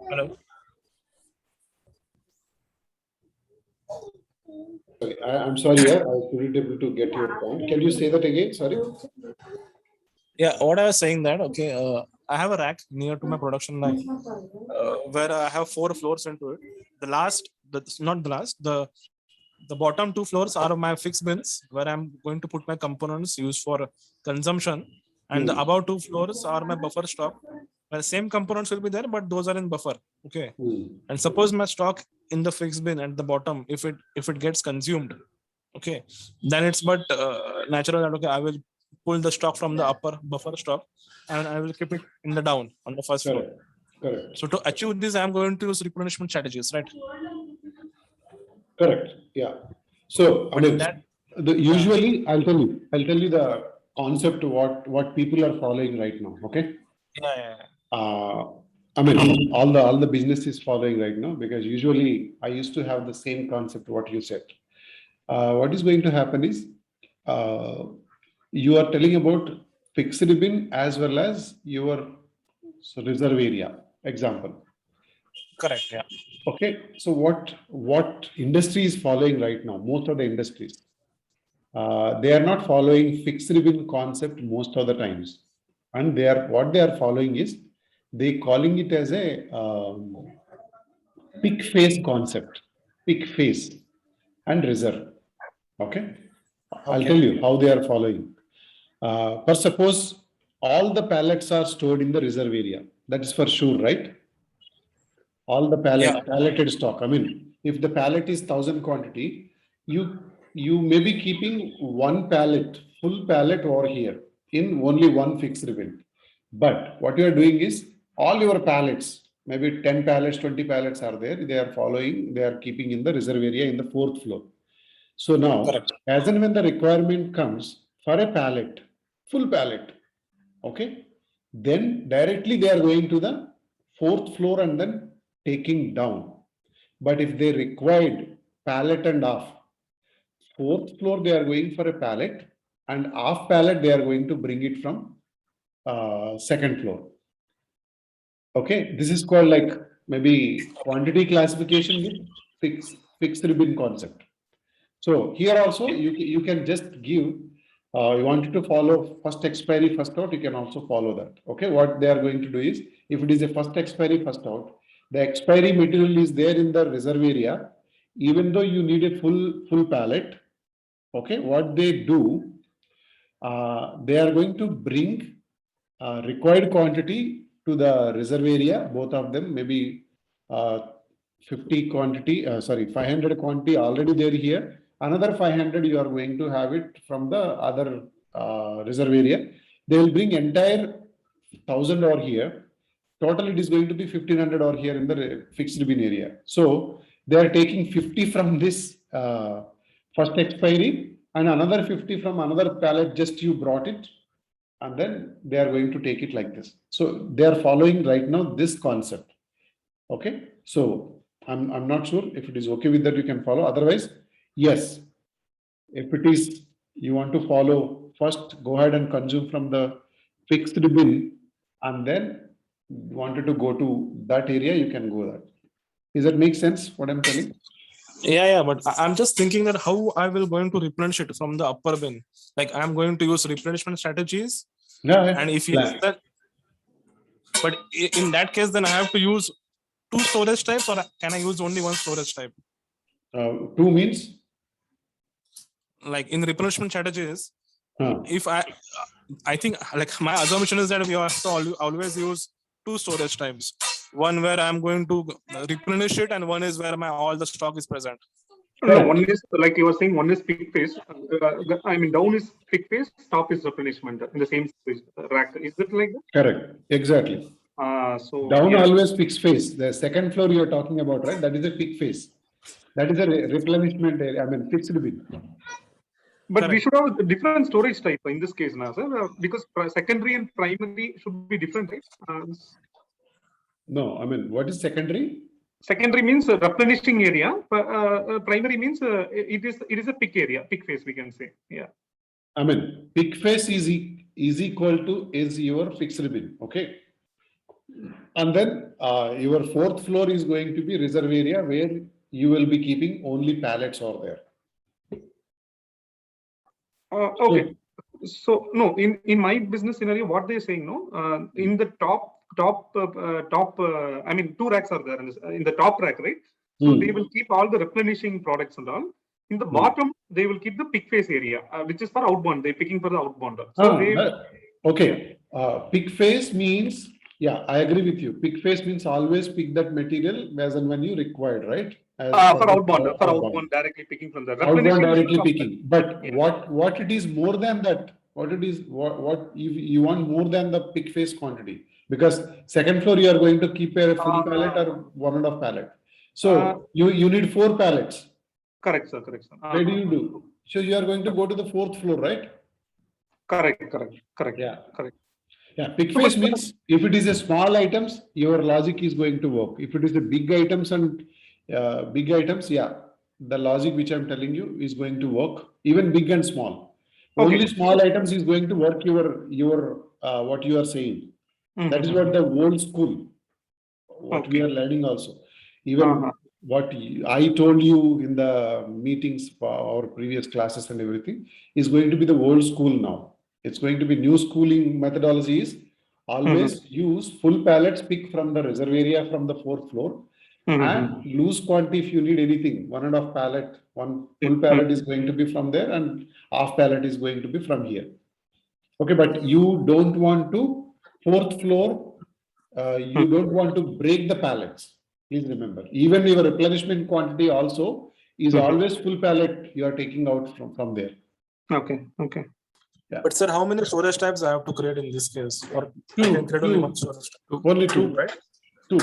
Hello. I'm sorry, I couldn't able to get your point. Can you say that again? Sorry. Yeah, what I was saying that, okay, I have a rack near to my production line where I have 4 floors into it. The bottom 2 floors are my fixed bins where I'm going to put my components used for consumption, and the above 2 floors are my buffer stock where same components will be there, but those are in buffer. Okay. And suppose my stock in the fixed bin at the bottom, if it gets consumed, okay, then it's but natural that, okay, I will pull the stock from the upper buffer stock and I will keep it in the down on the first floor. Correct. So to achieve this, I'm going to use replenishment strategies, right? Correct. Yeah. So I But in mean, that, usually I'll tell you the concept what people are following right now. Okay. yeah. I mean, all the business is following right now, because usually I used to have the same concept what you said. What is going to happen is you are telling about fixed bin as well as your reserve area example. Correct. Yeah. Okay, so what industry is following right now? Most of the industries, they are not following fixed bin concept most of the times, and what they are following is they calling it as a pick phase concept, pick phase and reserve. Okay, I'll tell you how they are following. For suppose all the pallets are stored in the reserve area, that is for sure, right? All the palleted stock. I mean, if the pallet is 1,000 quantity, you may be keeping one pallet, full pallet over here in only one fixed bin. But what you are doing is all your pallets, maybe 10 pallets, 20 pallets are there. They are keeping in the reserve area in the 4th floor. So now, Correct. as and when the requirement comes for a pallet, full pallet, okay, then directly they are going to the 4th floor and then taking down. But if they required pallet and half, 4th floor they are going for a pallet, and half pallet they are going to bring it from 2nd floor. Okay, this is called like maybe quantity classification with fixed bin concept. So here also you can just give, you wanted to follow first expiry, first out, you can also follow that. Okay, what they are going to do is, if it is a first expiry, first out, the expiry material is there in the reserve area, even though you need a full pallet. Okay, what they do, they are going to bring required quantity to the reserve area, both of them, maybe 50 quantity, 500 quantity already there here. Another 500 you are going to have it from the other reserve area. They will bring entire 1,000 over here. Total it is going to be 1,500 over here in the fixed bin area. So they are taking 50 from this first expiry and another 50 from another pallet, just you brought it, and then they are going to take it like this. So they are following right now this concept. Okay, so I'm not sure if it is okay with that, you can follow. Otherwise, yes, if it is you want to follow, first go ahead and consume from the fixed bin, and then wanted to go to that area, you can go that. Does that make sense what I'm telling? Yeah. But I'm just thinking that how I will going to replenish it from the upper bin. Like I'm going to use replenishment strategies. Yeah. And if you use that, but in that case, then I have to use 2 storage types, or can I use only 1 storage type? 2 means? Like in replenishment strategies, if I think like my assumption is that we have to always use 2 storage types. One where I'm going to replenish it, and one is where all the stock is present. No, one is like you were saying, one is pick phase. I mean, down is pick phase, top is replenishment in the same rack. Is it like that? Correct. Exactly. So down always fixed phase. The 2nd floor you're talking about, right? That is a pick phase. That is a replenishment area. I mean, fixed bin. But we should have a different storage type in this case now, sir, because secondary and primary should be different, right? No, I mean, what is secondary? Secondary means replenishing area. Primary means it is a pick area, pick phase, we can say. Yeah. I mean, pick phase is equal to your fixed bin. Okay. And then your 4th floor is going to be reserve area, where you will be keeping only pallets over there. Okay. So no, in my business scenario, what they're saying, no, in the top, I mean, 2 racks are there in the top rack, right? So they will keep all the replenishing products and all. In the bottom, they will keep the pick phase area, which is for outbound. They're picking for the outbound. So okay. Pick phase means, yeah, I agree with you. Pick phase means always pick that material as and when you required, right? For outbound, directly picking from the outbound directly picking. But what it is more than that? What it is? What if you want more than the pick phase quantity? because second floor you are going to keep a full pallet or 1.5 pallet. So you need 4 pallets. Correct, sir. Correct, sir. Where do you do? So you are going to go to the 4th floor, right? Correct. Yeah. Correct. Yeah, pick face means if it is a small items, your logic is going to work. If it is the big items and yeah, the logic which I'm telling you is going to work, even big and small. Okay. Only small items is going to work your what you are saying. That is what the old school, what we Okay. are learning also. Even what I told you in the meetings for our previous classes and everything is going to be the old school now. It's going to be new schooling methodology is always use full pallets, pick from the reserve area from the 4th floor and loose quantity if you need anything. 1.5 pallet, one full pallet is going to be from there and half pallet is going to be from here. Okay, but you don't want to 4th floor, you don't want to break the pallets. Please remember, even your replenishment quantity also is always full pallet you are taking out from there. Okay. But sir, how many storage types I have to create in this case? Or I can create only one storage type? Only two, right? 2.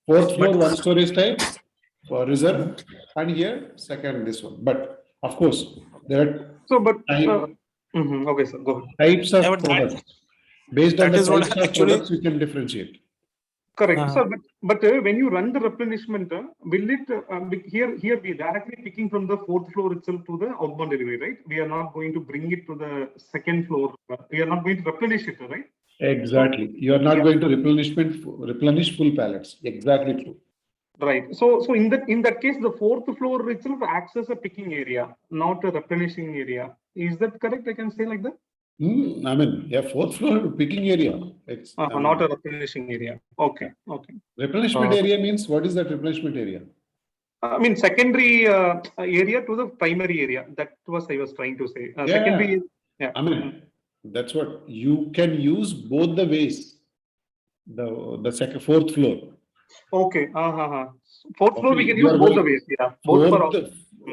4th floor, one storage type for reserve, and here second this one. But of course, there are So, but type, okay, sir. Go ahead. types of Yeah, but that- products. Based on that the is what types of actually- products, you can differentiate. Correct, sir. But when you run the replenishment, will it here we are directly picking from the 4th floor itself to the outbound delivery, right? We are not going to bring it to the 2nd floor. We are not going to replenish it, right? Exactly. You are not going to replenish full pallets. Exactly true. Right. So in that case, the 4th floor itself acts as a picking area, not a replenishing area. Is that correct? I can say like that. I mean, yeah, 4th floor picking area. It's Not a replenishing area. Okay. replenishment area means what is that replenishment area? I mean, secondary area to the primary area. That was I was trying to say. Secondary. Yeah. I mean, that's what you can use both the ways. The second, 4th floor. Okay. 4th floor we can You use are both the going- ways. Yeah. Both for all.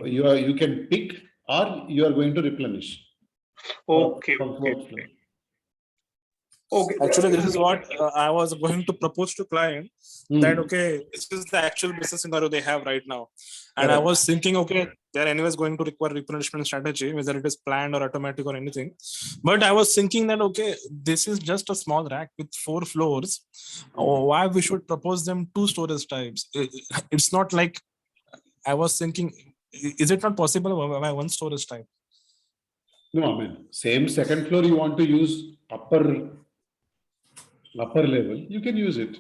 You can pick or you are going to replenish. Okay. From 4th floor. Okay. Actually, this is what I was going to propose to client that, okay, this is the actual business scenario they have right now. And I was thinking, okay, they're anyways going to require replenishment strategy, whether it is planned or automatic or anything. But I was thinking that, okay, this is just a small rack with 4 floors. Why we should propose them 2 storage types? It's not like I was thinking, is it not possible by 1 storage type? No, I mean, same second floor you want to use upper level, you can use it.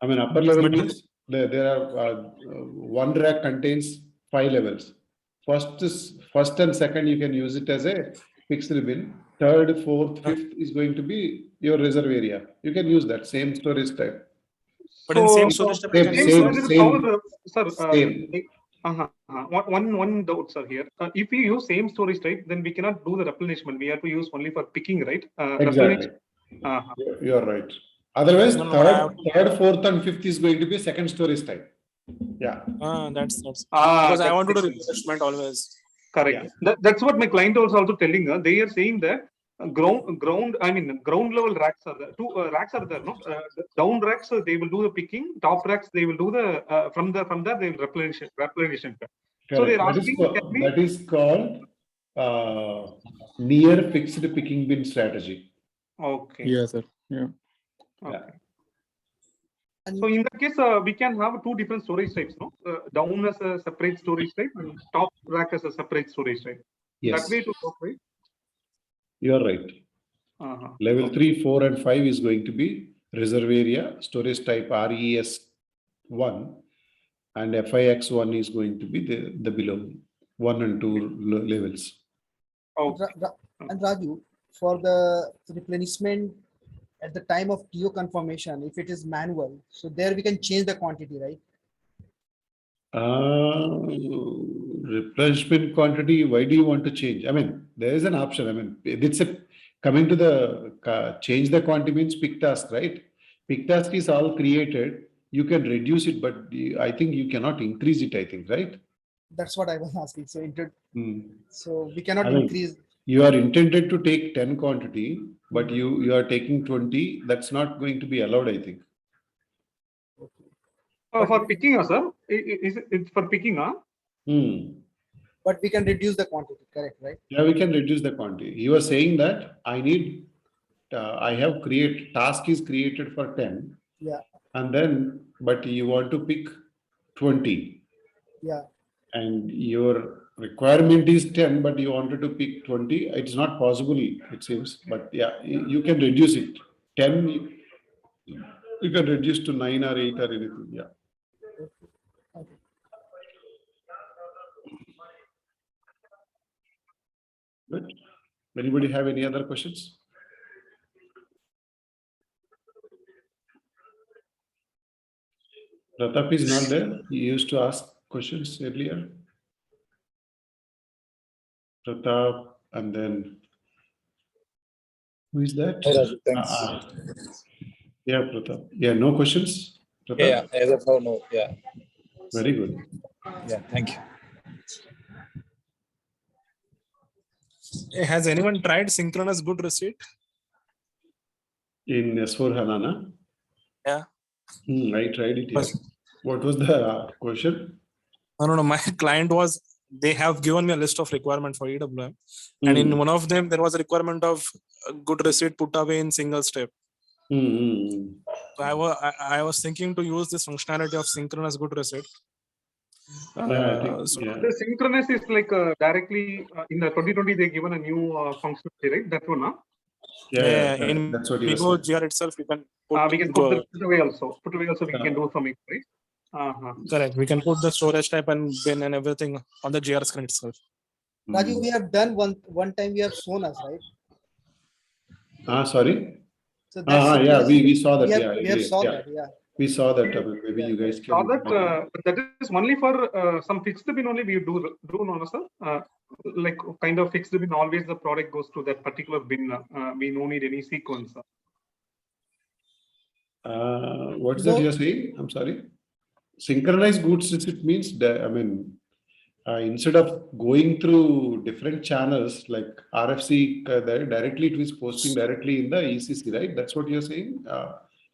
I mean, upper level means there are one rack contains 5 levels. First and second, you can use it as a fixed bin. Third, fourth, fifth is going to be your reserve area. You can use that same storage type. But in same storage type, I can use Same. One doubt, sir, here. If we use same storage type, then we cannot do the replenishment. We have to use only for picking, right? Exactly. You are right. Otherwise, third, fourth, and fifth is going to be second storage type. Yeah. That's because I want to do replenishment always. Correct. Yeah. That's what my client was also telling her. They are saying that ground level racks are there. 2 racks are there. No, down racks they will do the picking. Top racks they will do the from there they will replenish it. So they are asking. That is called near fixed picking bin strategy. Okay. Yes, sir. Yeah. Okay. So in that case, we can have 2 different storage types, no? Down as a separate storage type and top rack as a separate storage type. Yes. That way to work, right? You are right. Level 3, 4, and 5 is going to be reserve area, storage type RES1, and FIX1 is going to be the below 1 and 2 levels. Okay. And Raju, for the replenishment at the time of TO confirmation, if it is manual, so there we can change the quantity, right? Replenishment quantity, why do you want to change? I mean, there is an option. I mean, it's coming to the change the quantity means pick task, right? Pick task is all created. You can reduce it, but I think you cannot increase it, I think, right? That's what I was asking. So, so we cannot increase. you are intended to take 10 quantity, but you are taking 20. That's not going to be allowed, I think. For picking, sir, is it for picking? But we can reduce the quantity, correct, right? Yeah, we can reduce the quantity. He was saying that I have task is created for 10. Yeah. And then, but you want to pick 20. Yeah. And your requirement is 10, but you wanted to pick 20. It's not possible, it seems. But yeah, you can reduce it. 10, you can reduce to 9 or 8 or anything. Yeah. Good. Anybody have any other questions? Pratap is not there. He used to ask questions earlier. Pratap, and then who is that? Hey, Raju, thanks. Yeah, Pratap. Yeah, no questions? Pratap? Yeah, as of now, no. Yeah. Very good. Yeah, thank you. Has anyone tried synchronous good receipt? In S/4HANA? Yeah. I tried it. Yes. What was the question? No. My client they have given me a list of requirements for EWM. And in one of them, there was a requirement of good receipt put away in single step. So I was thinking to use this functionality of synchronous good receipt. The synchronous is like directly in the 2020 they given a new functionality, right? That one, in that's what you Vigo GR itself, we can we can put away also. Put away also we can do from it, right? Correct. We can put the storage type and bin and everything on the GR screen itself. Raju, we have done one time. You have shown us, right? Sorry. So yeah, we saw that. We have saw that. Yeah. We saw that. Maybe you guys can. That is only for some fixed bin only. We do no, sir. Like kind of fixed bin. Always the product goes to that particular bin. We don't need any sequence. What's that you're saying? I'm sorry. Synchronized goods receipt means that, I mean, instead of going through different channels like RFC, directly it is posting directly in the ECC, right? That's what you're saying?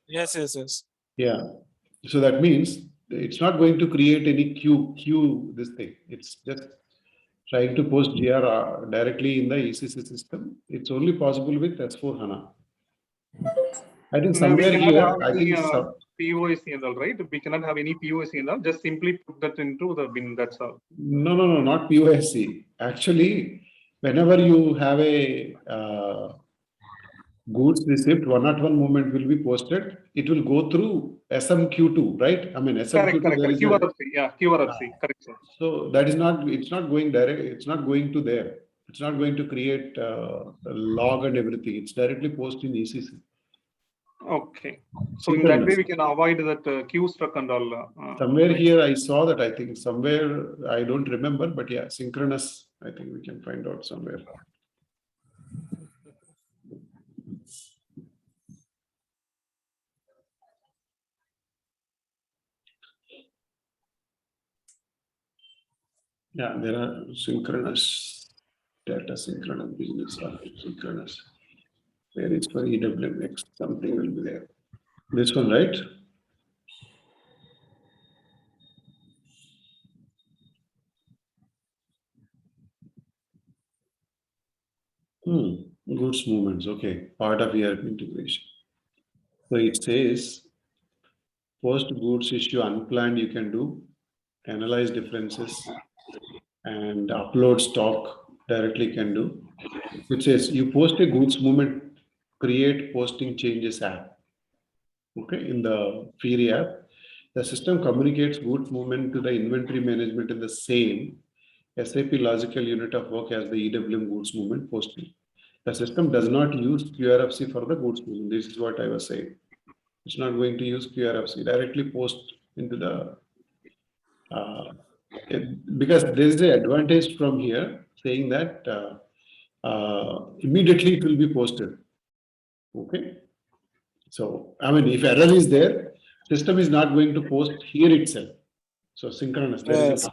Yes. Yeah. So that means it's not going to create any queue, this thing. It's just trying to post GR directly in the ECC system. It's only possible with S/4HANA. I think somewhere here, I think POC and all, right? We cannot have any POC and all. Just simply put that into the bin. That's all. No, not POSC. Actually, whenever you have a goods receipt, 101 movement will be posted. It will go through SMQ2, right? I mean, SMQ2. Correct. QRFC. Yeah, QRFC. Correct, sir. So that is not. It's not going direct. It's not going to there. It's not going to create a log and everything. It's directly posted in ECC. Okay. So in that way, we can avoid that queue struck and all. Somewhere here, I saw that. I think somewhere, I don't remember, but yeah, synchronous. I think we can find out somewhere. Yeah, there are synchronous data, synchronous business, or synchronous. Where is for EWM next? Something will be there. This one, right? Goods movements. Okay, part of ERP integration. So it says post goods issue unplanned. You can do analyze differences and upload stock directly can do. It says you post a goods movement. Create posting changes app. Okay, in the Fieri app, the system communicates goods movement to the inventory management in the same SAP logical unit of work as the EWM goods movement posting. The system does not use QRFC for the goods movement. This is what I was saying. It's not going to use QRFC. Directly post into the because there is an advantage from here saying that immediately it will be posted. Okay, so I mean, if error is there, system is not going to post here itself. So synchronous. Yes.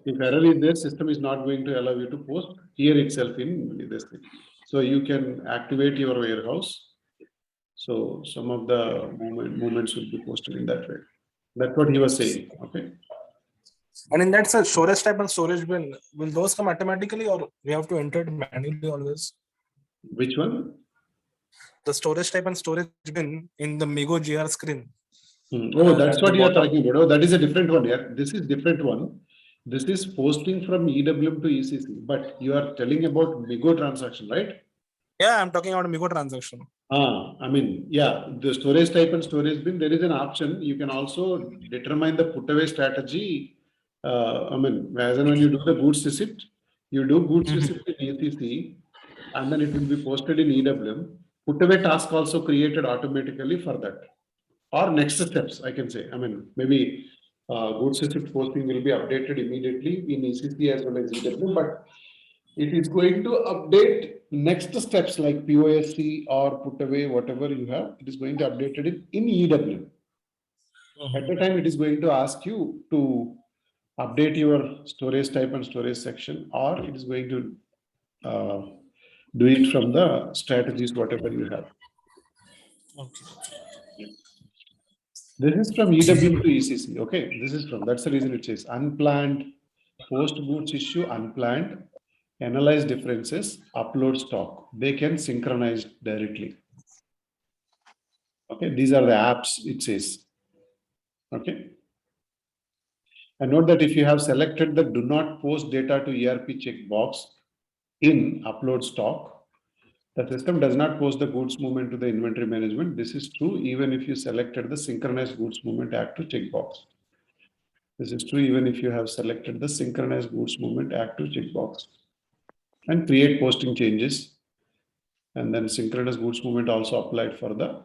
If error is there, system is not going to allow you to post here itself in this thing. So you can activate your warehouse. So some of the movements will be posted in that way. That's what he was saying. Okay. And in that storage type and storage bin, will those come automatically or we have to enter it manually always? Which one? The storage type and storage bin in the Migo GR screen. Oh, that's At what the you are bottom. talking about. Oh, that is a different one. Yeah, this is different one. This is posting from EWM to ECC, but you are telling about Migo transaction, right? Yeah, I'm talking about Migo transaction. I mean, yeah, the storage type and storage bin, there is an option. You can also determine the put away strategy. I mean, as and when you do the goods receipt, you do goods receipt in ECC, and then it will be posted in EWM. Put away task also created automatically for that. Or next steps, I can say. I mean, maybe goods receipt posting will be updated immediately in ECC as well as EWM, but it is going to update next steps like POSC or put away, whatever you have, it is going to update it in EWM. At the time, it is going to ask you to update your storage type and storage section, or it is going to do it from the strategies, whatever you have. Okay. This is from EWM to ECC. Okay, this is from, that's the reason it says unplanned, post goods issue, unplanned, analyze differences, upload stock. They can synchronize directly. Okay, these are the apps it says. Okay. And note that if you have selected the do not post data to ERP checkbox in upload stock, the system does not post the goods movement to the inventory management. This is true even if you selected the synchronized goods movement active checkbox. This is true even if you have selected the synchronized goods movement active checkbox. And create posting changes. And then synchronous goods movement also applied for the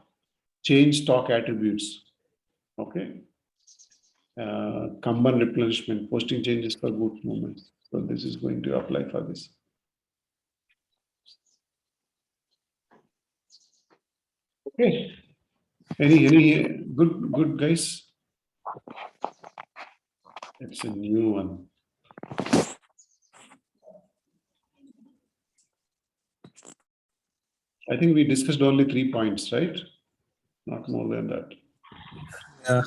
change stock attributes. Okay. Kanban replenishment, posting changes for goods movements. So this is going to apply for this. Okay. Any good guys? It's a new one. I think we discussed only 3 points, right? Not more than that. Yeah.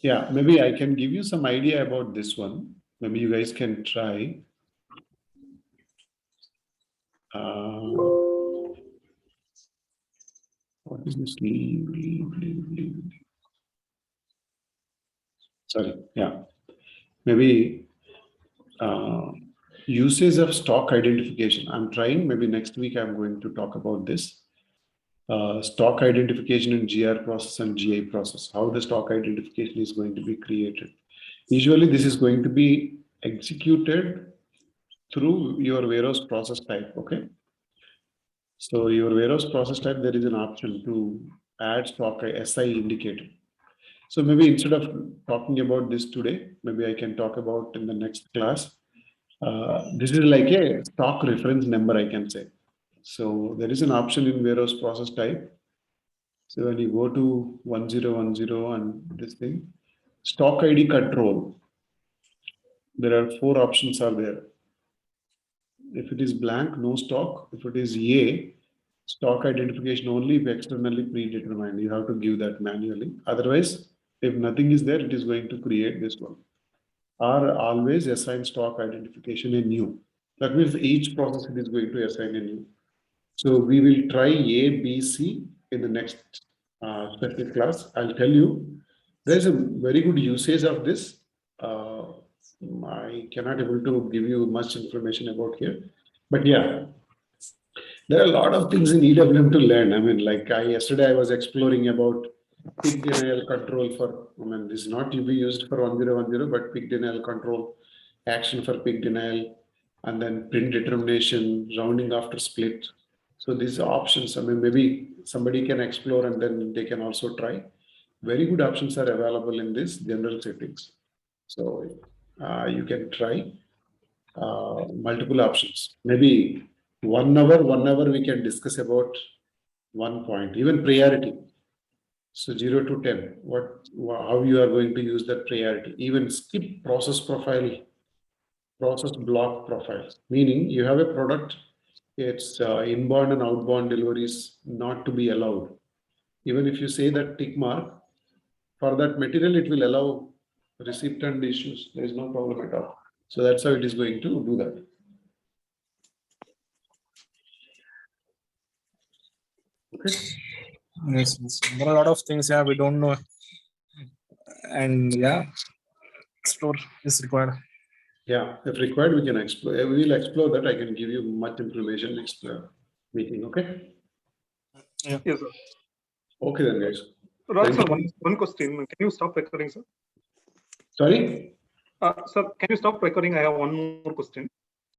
Yeah, maybe I can give you some idea about this one. Maybe you guys can try. What is this? Leave. Sorry, yeah. Maybe usage of stock identification. I'm trying, maybe next week I'm going to talk about this. Stock identification in GR process and GI process, how the stock identification is going to be created. Usually this is going to be executed through your warehouse process type, okay? So your warehouse process type, there is an option to add stock SI indicator. So maybe instead of talking about this today, maybe I can talk about in the next class. This is like a stock reference number, I can say. So there is an option in warehouse process type. So when you go to 1010 and this thing, stock ID control, there are 4 options are there. If it is blank, no stock. If it is A, stock identification only if externally predetermined. You have to give that manually. Otherwise, if nothing is there, it is going to create this one. Or always assign stock identification in new. That means each process it is going to assign a new. So we will try A, B, C in the next specific class. I'll tell you, there's a very good usage of this. I cannot able to give you much information about here, but yeah, there are a lot of things in EWM to learn. I mean, like yesterday I was exploring about peak denial control for, I mean, this is not to be used for 1010, but peak denial control, action for peak denial, and then print determination, rounding after split. So these are options. I mean, maybe somebody can explore and then they can also try. Very good options are available in this general settings. So you can try multiple options. Maybe 1 hour we can discuss about one point, even priority. So 0 to 10, how you are going to use that priority. Even skip process profile, process block profile, meaning you have a product, its inbound and outbound deliveries not to be allowed. Even if you say that tick mark, for that material, it will allow receipt and issues. There is no problem at all. So that's how it is going to do that. Okay. Yes, yes. There are a lot of things, yeah, we don't know. And yeah, explore is required. Yeah, if required, we can explore. We will explore that. I can give you much information next meeting. Okay. Yes, sir. Okay then, guys. Raj, Thank sir, you. one question. Can you stop recording, sir? Sorry. Sir, can you stop recording? I have one more question.